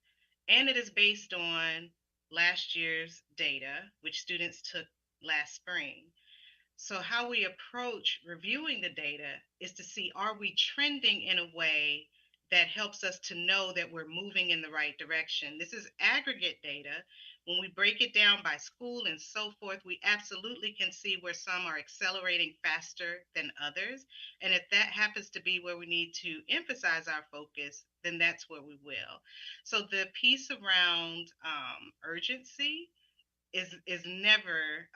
and it is based on last year's data, which students took last spring. So, how we approach reviewing the data is to see, are we trending in a way that helps us to know that we're moving in the right direction? This is aggregate data. When we break it down by school and so forth, we absolutely can see where some are accelerating faster than others. And if that happens to be where we need to emphasize our focus, then that's where we will. So, the piece around urgency is never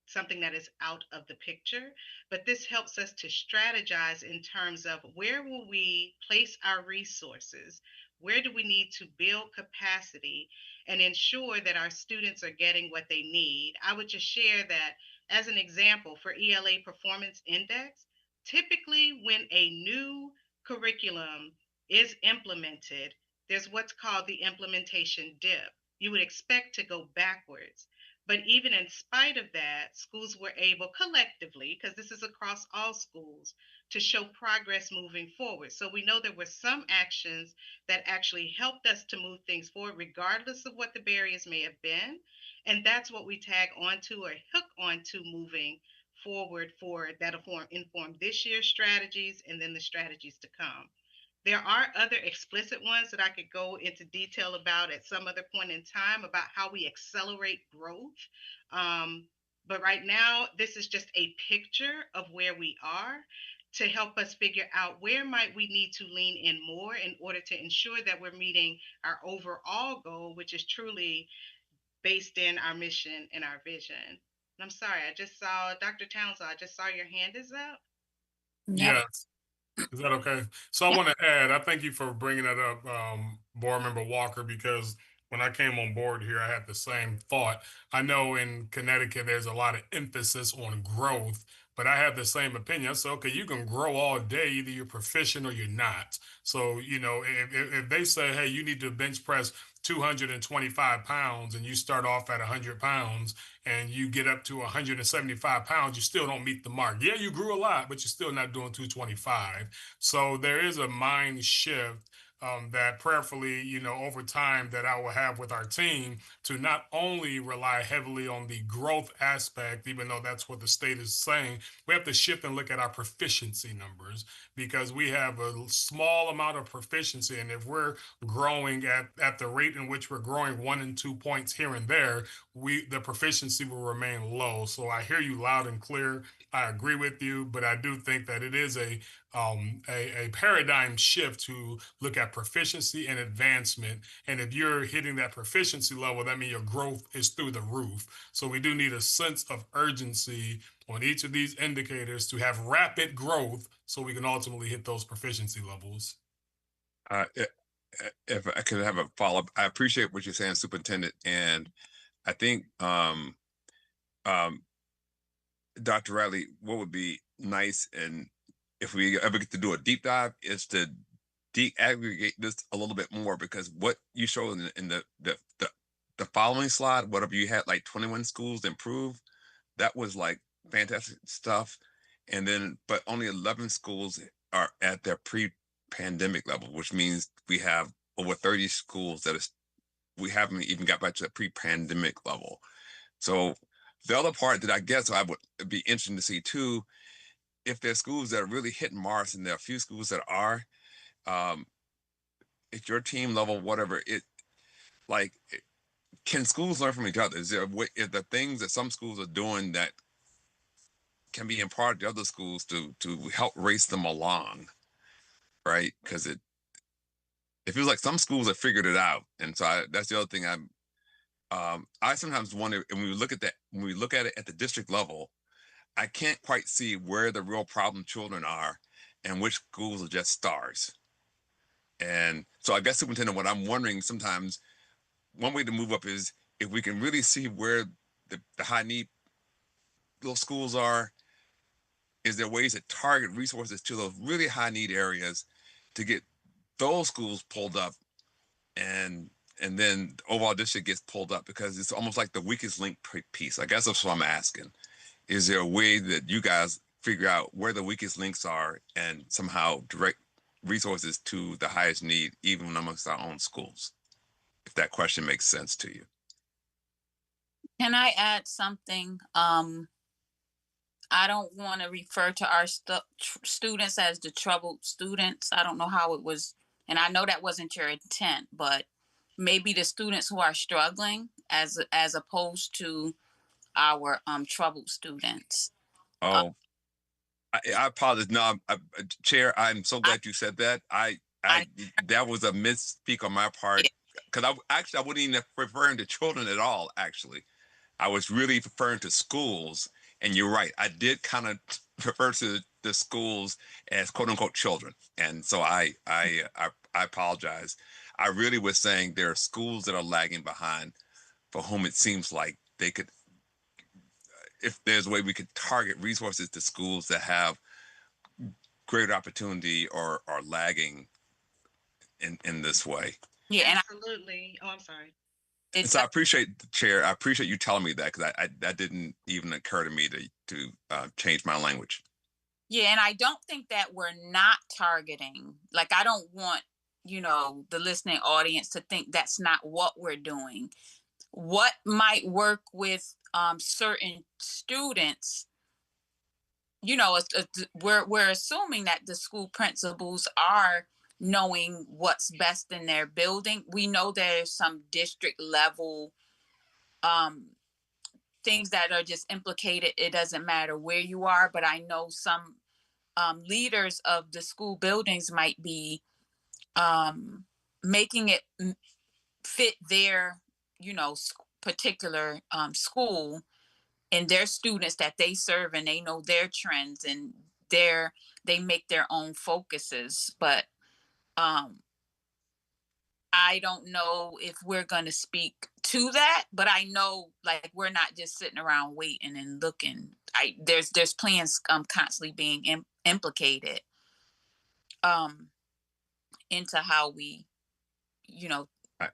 something that is out of the picture, but this helps us to strategize in terms of where will we place our resources, where do we need to build capacity and ensure that our students are getting what they need. I would just share that as an example for ELA Performance Index, typically when a new curriculum is implemented, there's what's called the implementation dip. You would expect to go backwards. But even in spite of that, schools were able collectively, because this is across all schools, to show progress moving forward. So we know there were some actions that actually helped us to move things forward, regardless of what the barriers may have been. And that's what we tag onto or hook onto moving forward for that'll inform this year's strategies and then the strategies to come. There are other explicit ones that I could go into detail about at some other point in time about how we accelerate growth. Um, but right now, this is just a picture of where we are to help us figure out where might we need to lean in more in order to ensure that we're meeting our overall goal, which is truly based in our mission and our vision. And I'm sorry, I just saw Dr. Townsend, I just saw your hand is up. Yep. Yes. Is that okay? So I Yep. want to add, I thank you for bringing that up, Board Member Walker, because when I came on board here, I had the same thought. I know in Connecticut, there's a lot of emphasis on growth, but I have the same opinion. So, okay, you can grow all day, either you're proficient or you're not. So, if they say, hey, you need to bench press 225 pounds and you start off at 100 pounds and you get up to 175 pounds, you still don't meet the mark. Yeah, you grew a lot, but you're still not doing 225. So there is a mind shift that prayerfully, over time that I will have with our team to not only rely heavily on the growth aspect, even though that's what the state is saying, we have to shift and look at our proficiency numbers because we have a small amount of proficiency. And if we're growing at the rate in which we're growing 1 and 2 points here and there, the proficiency will remain low. So I hear you loud and clear. I agree with you, but I do think that it is a paradigm shift to look at proficiency and advancement. And if you're hitting that proficiency level, that means your growth is through the roof. So we do need a sense of urgency on each of these indicators to have rapid growth so we can ultimately hit those proficiency levels. If I could have a follow up, I appreciate what you're saying, Superintendent, and I think Dr. Riley, what would be nice, and if we ever get to do a deep dive, is to de-aggregate this a little bit more, because what you showed in the following slide, whatever you had, like 21 schools improved, that was like fantastic stuff. And then, but only 11 schools are at their pre-pandemic level, which means we have over 30 schools we haven't even got back to the pre-pandemic level. So the other part that I guess I would be interested to see too, if there's schools that are really hitting marks and there are a few schools that are, at your team level, whatever, can schools learn from each other? Is the things that some schools are doing that can be imparted to other schools to help race them along, right? Because it feels like some schools have figured it out, and so that's the other thing I sometimes wonder. And when we look at it at the district level, I can't quite see where the real problem children are, and which schools are just stars. And so I guess, Superintendent, what I'm wondering sometimes, one way to move up is if we can really see where the high need little schools are, is there ways to target resources to those really high need areas to get those schools pulled up, and then the overall district gets pulled up, because it's almost like the weakest link piece. I guess that's what I'm asking. Is there a way that you guys figure out where the weakest links are and somehow direct resources to the highest need, even amongst our own schools? If that question makes sense to you. Can I add something? I don't want to refer to our students as the troubled students. I don't know how it was, and I know that wasn't your intent, but maybe the students who are struggling as opposed to our troubled students. Oh, I apologize. No, Chair, I'm so glad you said that. I that was a misspeak on my part, because I wouldn't even referring to children at all. Actually, I was really referring to schools. And you're right. I did kind of refer to the schools as "quote unquote" children, and so I apologize. I really was saying there are schools that are lagging behind, for whom it seems like they could, if there's a way we could target resources to schools that have greater opportunity or are lagging in this way. Yeah, absolutely. Oh, I'm sorry. So I appreciate the Chair. I appreciate you telling me that, because that didn't even occur to me to change my language. Yeah, and I don't think that we're not targeting. Like, I don't want the listening audience to think that's not what we're doing. What might work with certain students? We're assuming that the school principals are knowing what's best in their building. We know there's some district level things that are just implicated. It doesn't matter where you are, but I know some leaders of the school buildings might be making it fit their, particular school and their students that they serve, and they know their trends and they make their own focuses. But I don't know if we're going to speak to that, but I know like we're not just sitting around waiting and looking. There's plans constantly being implicated into how we, Right.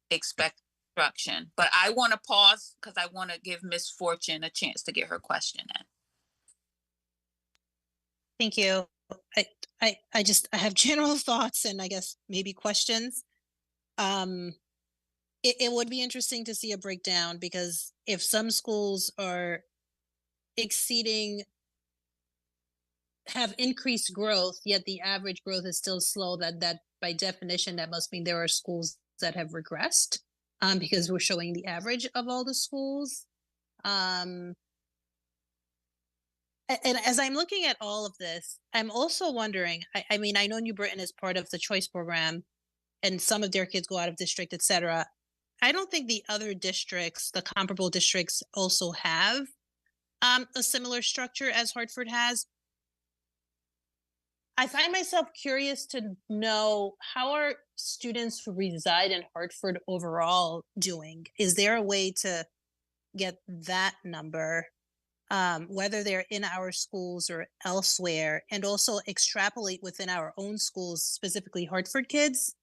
expect instruction. But I want to pause because I want to give Miss Fortune a chance to get her question in. Thank you. I have general thoughts and I guess maybe questions. It would be interesting to see a breakdown, because if some schools are have increased growth, yet the average growth is still slow, that by definition, that must mean there are schools that have regressed, because we're showing the average of all the schools. And as I'm looking at all of this, I'm also wondering, I mean, I know New Britain is part of the choice program and some of their kids go out of district, etc. I don't think the other districts, the comparable districts, also have a similar structure as Hartford has. I find myself curious to know, how are students who reside in Hartford overall doing? Is there a way to get that number, whether they're in our schools or elsewhere, and also extrapolate within our own schools, specifically Hartford kids?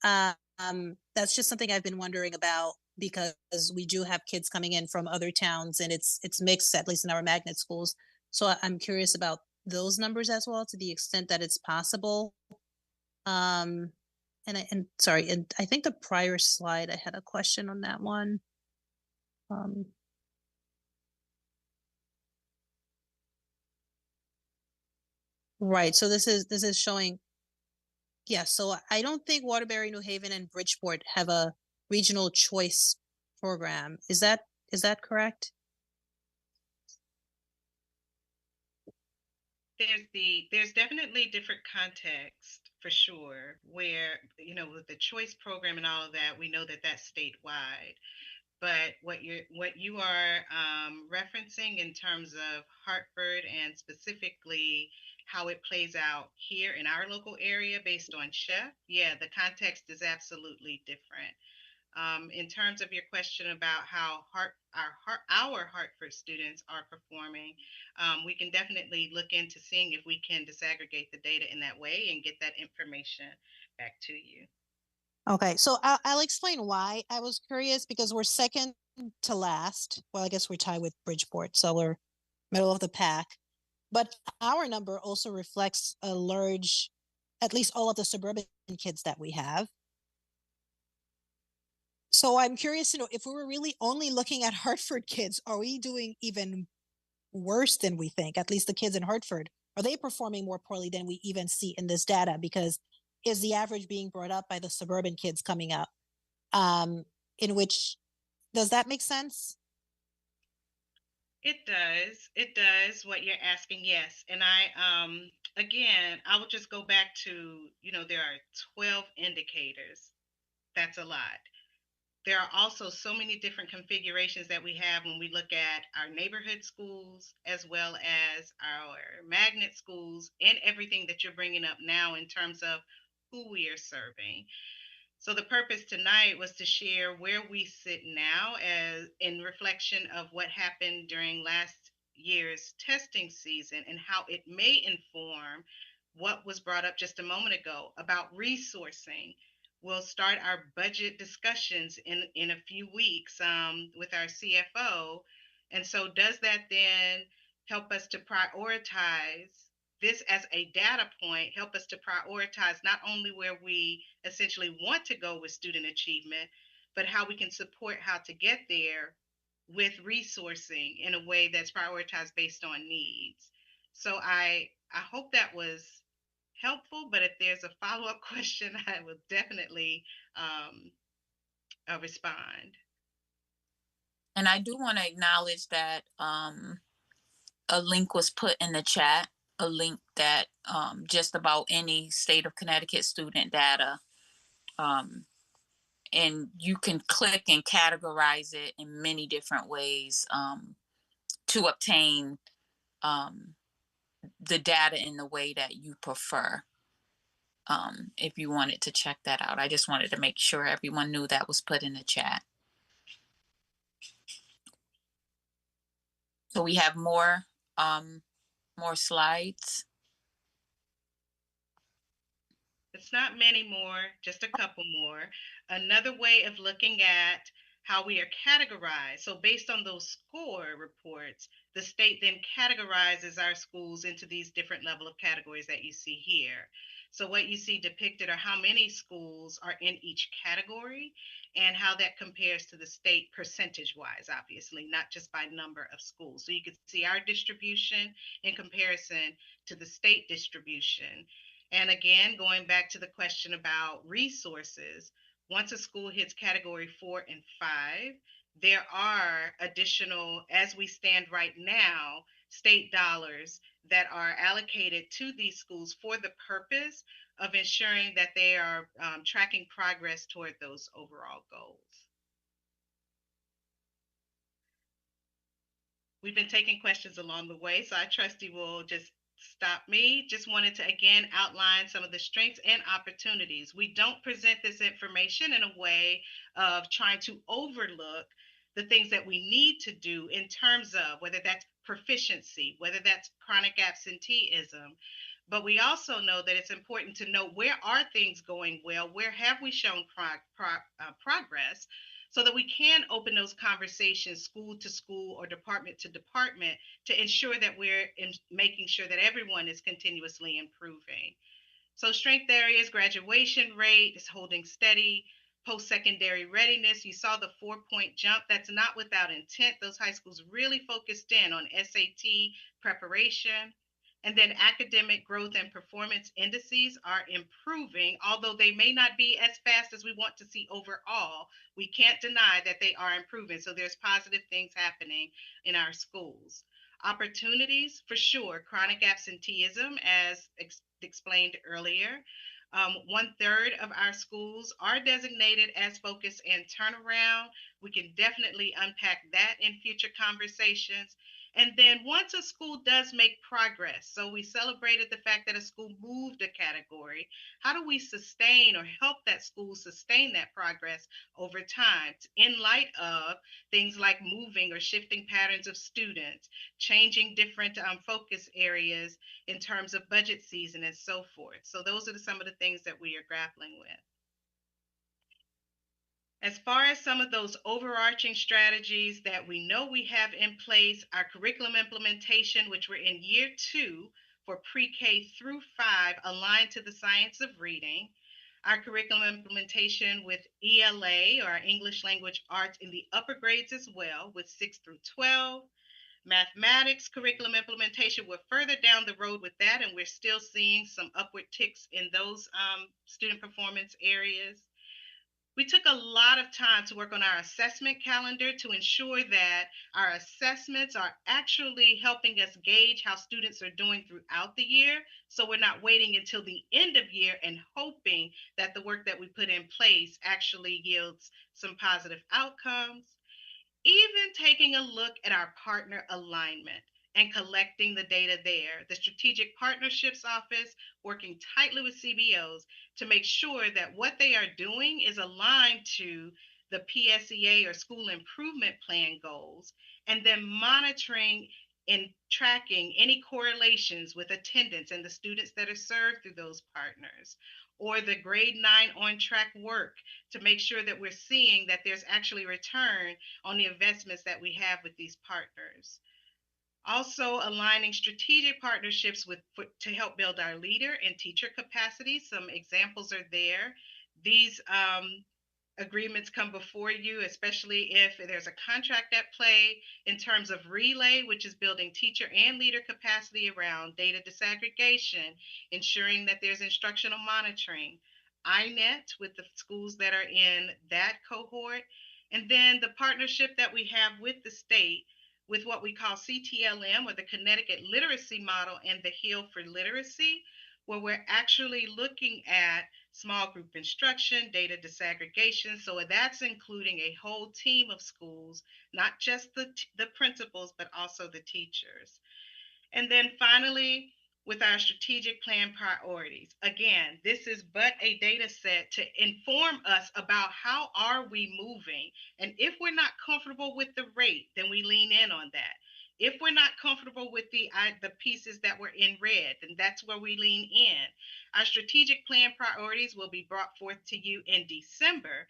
That's just something I've been wondering about, because we do have kids coming in from other towns, and it's mixed, at least in our magnet schools. So I'm curious about those numbers as well, to the extent that it's possible. And sorry, and I think the prior slide, I had a question on that one. Right. So this is showing. Yeah. So I don't think Waterbury, New Haven, and Bridgeport have a regional choice program. Is that correct? There's definitely different context for sure, where with the choice program and all of that, we know that that's statewide. But what you are referencing in terms of Hartford, and specifically how it plays out here in our local area based on chef, yeah, the context is absolutely different. In terms of your question about how our Hartford students are performing, we can definitely look into seeing if we can disaggregate the data in that way and get that information back to you. Okay, so I'll explain why I was curious, because we're second to last. Well, I guess we're tied with Bridgeport, so we're middle of the pack. But our number also reflects a large, at least all of the suburban kids that we have. So I'm curious to know, if we were really only looking at Hartford kids, are we doing even worse than we think? At least the kids in Hartford, are they performing more poorly than we even see in this data? Because is the average being brought up by the suburban kids coming up? In which, does that make sense? It does. It does what you're asking, yes. And again, I will just go back to, there are 12 indicators. That's a lot. There are also so many different configurations that we have when we look at our neighborhood schools, as well as our magnet schools, and everything that you're bringing up now in terms of who we are serving. So the purpose tonight was to share where we sit now, as in reflection of what happened during last year's testing season, and how it may inform what was brought up just a moment ago about resourcing. We'll start our budget discussions in a few weeks with our CFO. And so does that then help us to prioritize this as a data point, help us to prioritize not only where we essentially want to go with student achievement, but how we can support how to get there with resourcing in a way that's prioritized based on needs. So I hope that was helpful, but if there's a follow-up question, I will definitely respond. And I do want to acknowledge that a link was put in the chat, a link that just about any state of Connecticut student data. And you can click and categorize it in many different ways to obtain the data in the way that you prefer. If you wanted to check that out, I just wanted to make sure everyone knew that was put in the chat. So we have more slides. It's not many more, just a couple more. Another way of looking at how we are categorized. So based on those score reports, the state then categorizes our schools into these different level of categories that you see here. So what you see depicted are how many schools are in each category and how that compares to the state percentage-wise, obviously, not just by number of schools. So you can see our distribution in comparison to the state distribution. And again, going back to the question about resources, once a school hits category 4 and 5, there are additional, as we stand right now, state dollars that are allocated to these schools for the purpose of ensuring that they are tracking progress toward those overall goals. We've been taking questions along the way, so I trust you will just stop me. Just wanted to again outline some of the strengths and opportunities. We don't present this information in a way of trying to overlook the things that we need to do in terms of whether that's proficiency, whether that's chronic absenteeism. But we also know that it's important to know where are things going well, where have we shown progress, so that we can open those conversations school to school or department to department to ensure that we're making sure that everyone is continuously improving. So strength areas, graduation rate is holding steady. Post-secondary readiness, you saw the 4-point jump. That's not without intent. Those high schools really focused in on SAT preparation. And then academic growth and performance indices are improving, although they may not be as fast as we want to see overall. We can't deny that they are improving. So there's positive things happening in our schools. Opportunities, for sure, chronic absenteeism, as explained earlier. 1/3 of our schools are designated as focus and turnaround. We can definitely unpack that in future conversations. And then once a school does make progress, so we celebrated the fact that a school moved a category, how do we sustain or help that school sustain that progress over time in light of things like moving or shifting patterns of students, changing different focus areas in terms of budget season and so forth. So those are some of the things that we are grappling with. As far as some of those overarching strategies that we know we have in place, our curriculum implementation, which we're in year 2 for pre-K through 5, aligned to the science of reading. Our curriculum implementation with ELA, or our English Language Arts, in the upper grades as well, with 6 through 12. Mathematics curriculum implementation, we're further down the road with that, and we're still seeing some upward ticks in those student performance areas. We took a lot of time to work on our assessment calendar to ensure that our assessments are actually helping us gauge how students are doing throughout the year. So we're not waiting until the end of year and hoping that the work that we put in place actually yields some positive outcomes. Even taking a look at our partner alignment and collecting the data there. The Strategic Partnerships Office working tightly with CBOs to make sure that what they are doing is aligned to the PSEA or School Improvement Plan goals, and then monitoring and tracking any correlations with attendance and the students that are served through those partners, or the grade 9 on track work to make sure that we're seeing that there's actually return on the investments that we have with these partners. Also aligning strategic partnerships to help build our leader and teacher capacity. Some examples are there. These agreements come before you, especially if there's a contract at play in terms of relay, which is building teacher and leader capacity around data disaggregation, ensuring that there's instructional monitoring, INET with the schools that are in that cohort, and then the partnership that we have with the state with what we call CTLM, or the Connecticut Literacy Model, and the Heal for Literacy, where we're actually looking at small group instruction, data disaggregation. So that's including a whole team of schools, not just the principals, but also the teachers. And then finally, with our strategic plan priorities. Again, this is but a data set to inform us about how are we moving. And if we're not comfortable with the rate, then we lean in on that. If we're not comfortable with the pieces that were in red, then that's where we lean in. Our strategic plan priorities will be brought forth to you in December,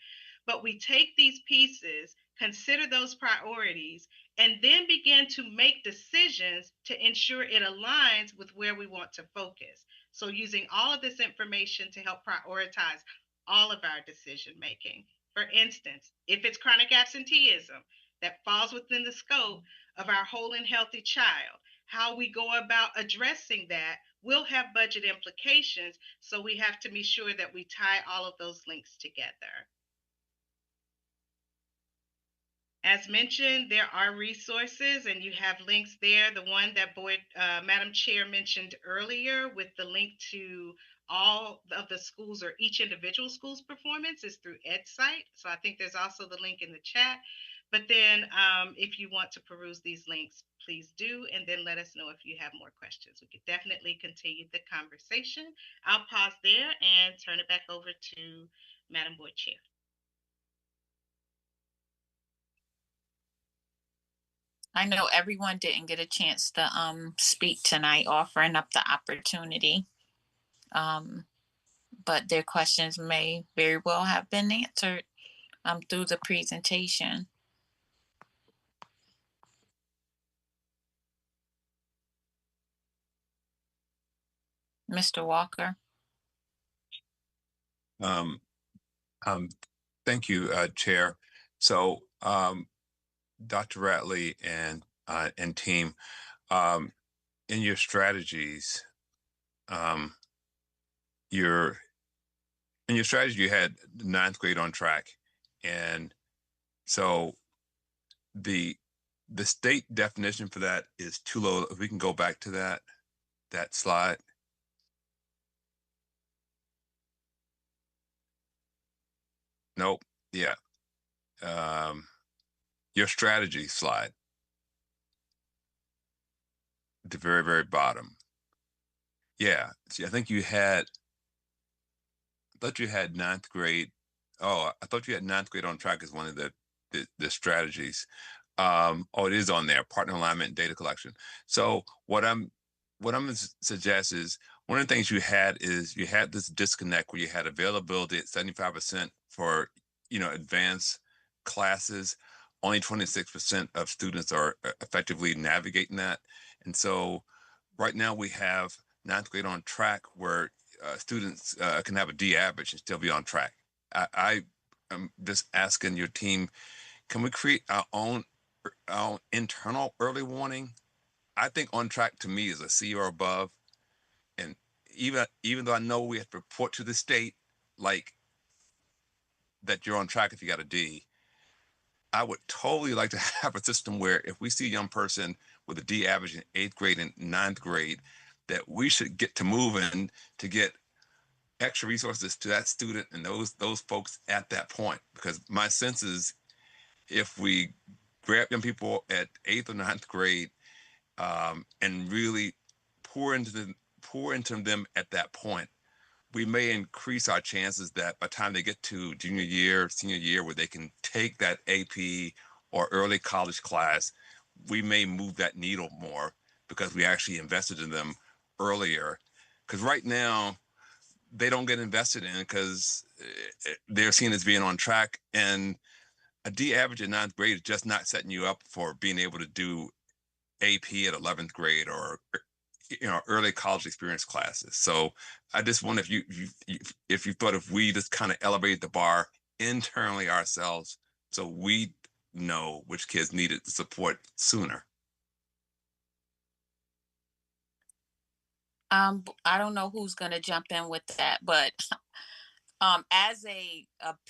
but we take these pieces, consider those priorities, and then begin to make decisions to ensure it aligns with where we want to focus. So using all of this information to help prioritize all of our decision making. For instance, if it's chronic absenteeism, that falls within the scope of our whole and healthy child. How we go about addressing that will have budget implications, so we have to be sure that we tie all of those links together. As mentioned, there are resources and you have links there. The one that Madam Chair mentioned earlier with the link to all of the schools or each individual school's performance is through EdSite. So I think there's also the link in the chat. But then if you want to peruse these links, please do, and then let us know if you have more questions. We could definitely continue the conversation. I'll pause there and turn it back over to Madam Board Chair. I know everyone didn't get a chance to speak tonight, offering up the opportunity. But their questions may very well have been answered through the presentation. Mr. Walker. Thank you, Chair. So, Dr. Ratley and team, in your strategies, you had ninth grade on track, and so the state definition for that is too low. If we can go back to that slide. Nope. Yeah. Your strategy slide, at the very, very bottom. Yeah. See, I thought you had ninth grade. Oh, I thought you had ninth grade on track as one of the strategies. It is on there, partner alignment and data collection. So what I'm going to suggest is, one of the things you had this disconnect where you had availability at 75% for, advanced classes. Only 26% of students are effectively navigating that. And so right now we have ninth grade on track where students can have a D average and still be on track. I am just asking your team, can we create our own internal early warning? I think on track to me is a C or above. And even though I know we have to report to the state, like, that you're on track if you got a D, I would totally like to have a system where if we see a young person with a D average in 8th grade and 9th grade, that we should get to moving to get extra resources to that student and those folks at that point. Because my sense is, if we grab young people at 8th or 9th grade and really pour into them at that point, we may increase our chances that by the time they get to junior year, senior year, where they can take that AP or early college class, we may move that needle more because we actually invested in them earlier. Because right now, they don't get invested in because they're seen as being on track. And a D average in 9th grade is just not setting you up for being able to do AP at 11th grade or early college experience classes. So I just wonder if you thought if we just kind of elevated the bar internally ourselves so we know which kids needed support sooner? I don't know who's gonna jump in with that, but as a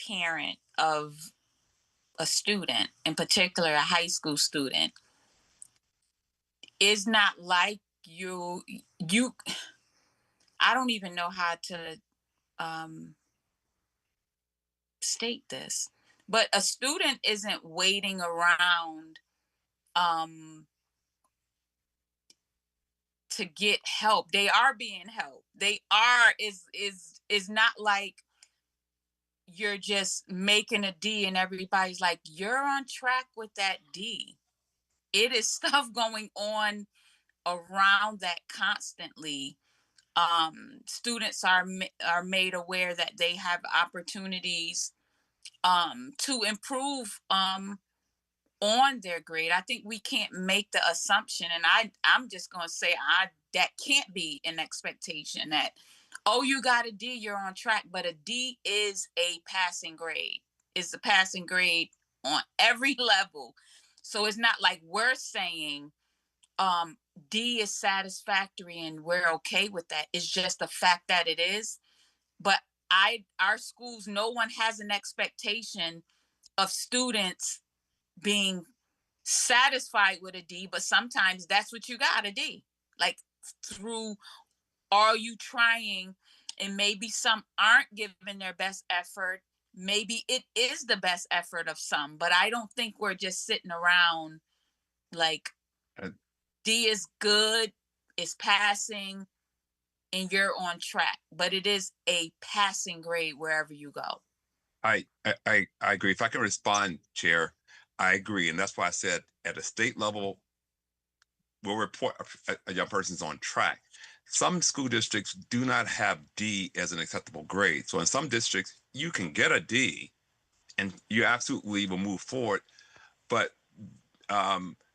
parent of a student, in particular a high school student, it's not like you I don't even know how to um state this, but a student isn't waiting around um to get help. They are being helped. They are is not like you're just making a D and everybody's like, you're on track with that D. It is stuff going on around that constantly. Students are made aware that they have opportunities to improve on their grade. I think we can't make the assumption, and I'm just going to say that can't be an expectation that, oh, you got a D, you're on track. But a D is a passing grade. It's a passing grade on every level. So it's not like we're saying D is satisfactory and we're okay with that. It's just the fact that it is. But our schools, no one has an expectation of students being satisfied with a D, but sometimes that's what you got, a D. Like, through are you trying, and maybe some aren't giving their best effort. Maybe it is the best effort of some, but I don't think we're just sitting around like Uh, D is good, it's passing, and you're on track. But it is a passing grade wherever you go. I agree. If I can respond, Chair, I agree. And that's why I said at a state level, we'll report a young person's on track. Some school districts do not have D as an acceptable grade. So in some districts, you can get a D and you absolutely will move forward, but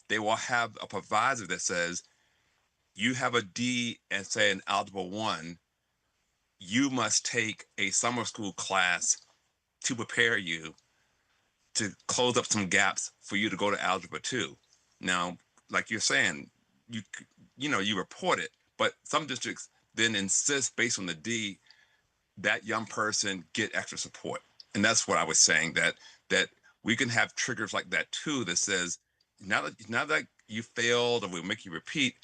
they will have a provisor that says, you have a D and say in Algebra 1, you must take a summer school class to prepare you to close up some gaps for you to go to Algebra 2. Now, like you're saying, you report it, but some districts then insist based on the D that young person get extra support. And that's what I was saying, that we can have triggers like that too, that says, now that you failed or we'll make you repeat,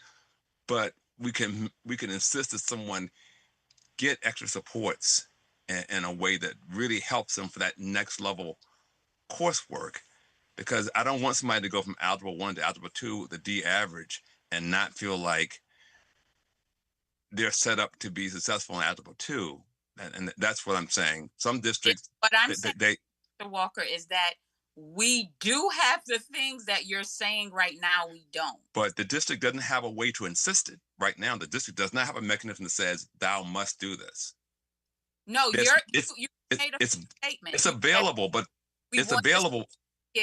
but we can insist that someone get extra supports in a way that really helps them for that next level coursework, because I don't want somebody to go from Algebra 1 to Algebra 2 with a D average and not feel like they're set up to be successful in Algebra 2. And that's what I'm saying. Some districts, what I'm saying, Mr. Walker, is that we do have the things that you're saying right now we don't. But the district doesn't have a way to insist it. Right now, the district does not have a mechanism that says, thou must do this. No, you made a statement. It's available, but it's available.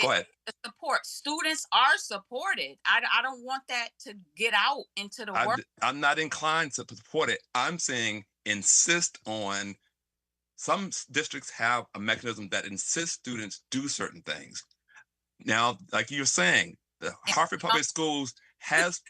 Go ahead. The support. Students are supported. I don't want that to get out into the world. I'm not inclined to support it. I'm saying insist on. Some districts have a mechanism that insists students do certain things. Now, like you're saying, the Hartford Public Schools has,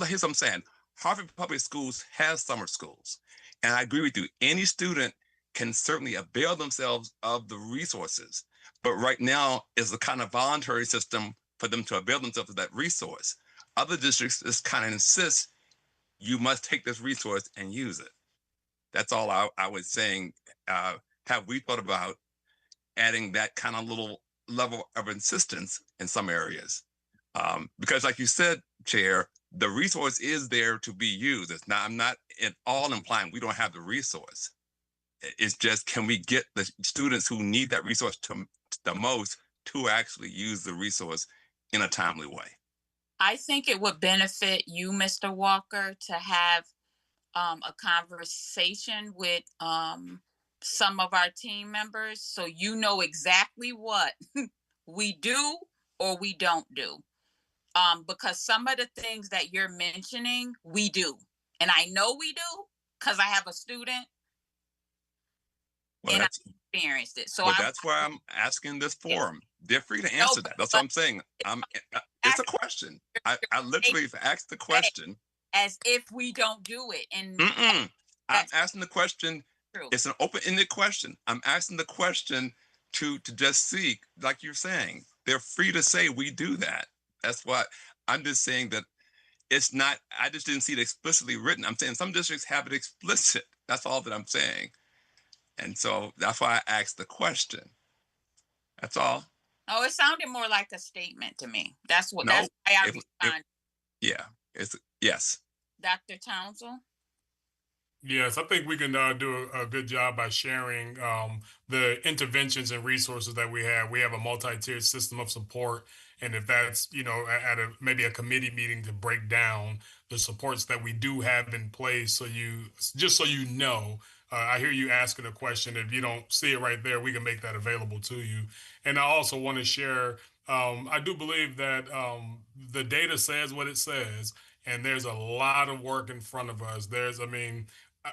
here's what I'm saying, Hartford Public Schools has summer schools. And I agree with you. Any student can certainly avail themselves of the resources. But right now is the kind of voluntary system for them to avail themselves of that resource. Other districts just kind of insist you must take this resource and use it. That's all I was saying. Have we thought about adding that kind of little level of insistence in some areas? Because like you said, Chair, the resource is there to be used. It's not, I'm not at all implying we don't have the resource. It's just, can we get the students who need that resource the most to actually use the resource in a timely way? I think it would benefit you, Mr. Walker, to have a conversation with some of our team members so you know exactly what we do or we don't do. Because some of the things that you're mentioning, we do. And I know we do because I have a student. Well, experienced it. So Well, that's why I'm asking this yeah. forum. They're free to No, answer that. That's what I'm saying. It's a ask- question. I literally asked the question. as if we don't do it, and I'm that's asking the question. true. It's an open-ended question. I'm asking the question to just see, like you're saying, they're free to say we do that. That's what I'm just saying that it's not. I just didn't see it explicitly written. I'm saying some districts have it explicit. That's all that I'm saying. And so that's why I asked the question. That's all. Oh, it sounded more like a statement to me. That's No, why I if responded. yeah, it's yes. Dr. Townsend? Yes, I think we can do a good job by sharing the interventions and resources that we have. We have a multi-tiered system of support, and if that's at a maybe a committee meeting to break down the supports that we do have in place, so you just so you know. I hear you asking a question. If you don't see it right there, we can make that available to you. And I also want to share. I do believe that the data says what it says, and there's a lot of work in front of us.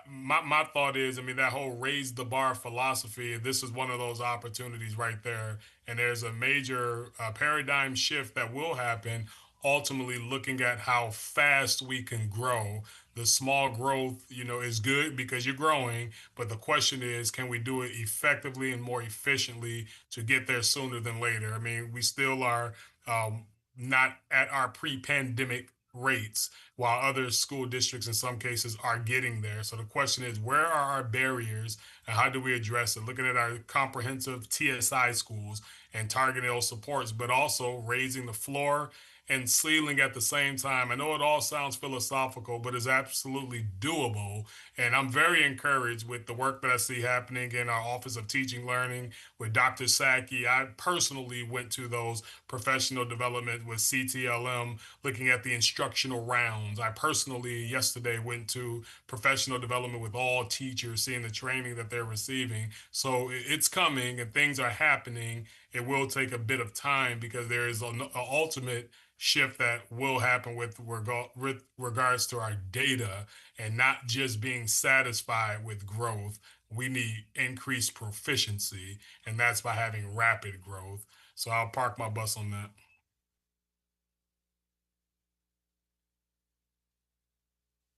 My thought is, that whole raise the bar philosophy, this is one of those opportunities right there. And there's a major paradigm shift that will happen, ultimately looking at how fast we can grow. The small growth, is good because you're growing, but the question is, can we do it effectively and more efficiently to get there sooner than later? We still are not at our pre-pandemic rates, while other school districts in some cases are getting there. So the question is, where are our barriers and how do we address it? Looking at our comprehensive TSI schools and targeting those supports, but also raising the floor and ceiling at the same time. I know it all sounds philosophical, but it's absolutely doable. And I'm very encouraged with the work that I see happening in our Office of Teaching Learning with Dr. Saki. I personally went to those professional development with CTLM, looking at the instructional rounds. I personally yesterday went to professional development with all teachers, seeing the training that they're receiving. So it's coming and things are happening. It will take a bit of time because there is an ultimate shift that will happen with regards to our data, and not just being satisfied with growth. We need increased proficiency, and that's by having rapid growth. So I'll park my bus on that.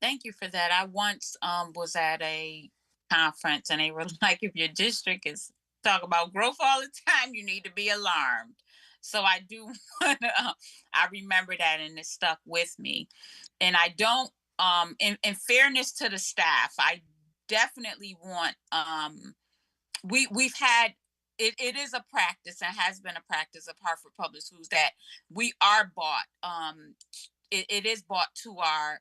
Thank you for that. I once was at a conference and they were like, if your district is talk about growth all the time, you need to be alarmed. So I do want to, I remember that and it stuck with me. And I don't, in fairness to the staff, I definitely want, we've had, it is a practice and has been a practice of Hartford Public Schools that we are bought it is brought to our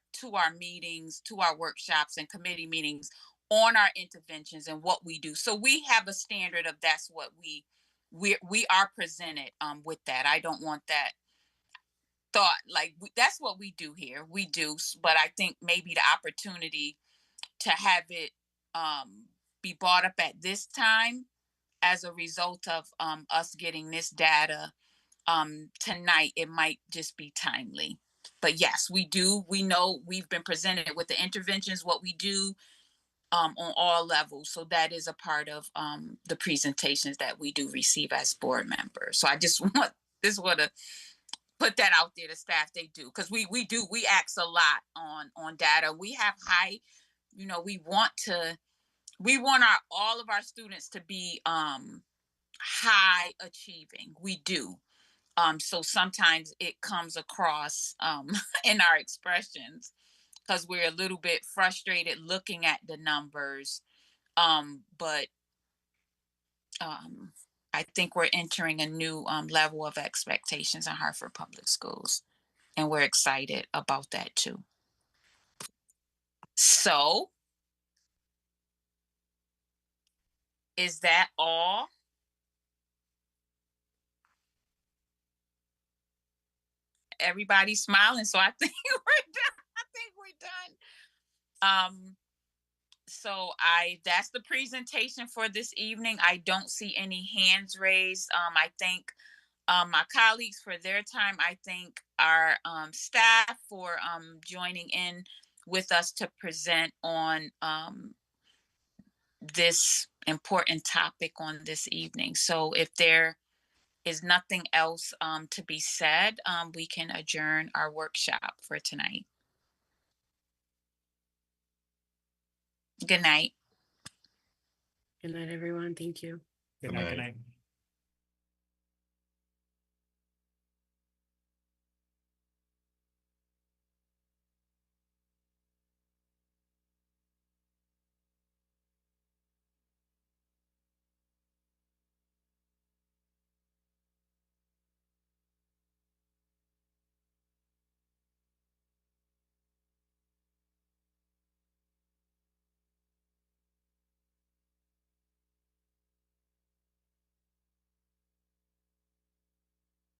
meetings, to our workshops and committee meetings on our interventions and what we do. So we have a standard of that's what we are presented with that. I don't want that thought like that's what we do here. We do, but I think maybe the opportunity to have it be brought up at this time as a result of us getting this data tonight, it might just be timely. But yes, we do. We know we've been presented with the interventions, what we do on all levels. So that is a part of the presentations that we do receive as board members. So I just want to put that out there to staff. They do, because we ask a lot on data. We have high, we want all of our students to be high achieving. We do. So sometimes it comes across in our expressions because we're a little bit frustrated looking at the numbers. But I think we're entering a new level of expectations in Hartford Public Schools, and we're excited about that too. So, is that all? Everybody's smiling, so I think we're done. I think we're done. So that's the presentation for this evening. I don't see any hands raised. I thank my colleagues for their time. I thank our staff for joining in with us to present on this important topic on this evening. So if there is nothing else to be said, we can adjourn our workshop for tonight. Good night. Good night, everyone. Thank you. Good night.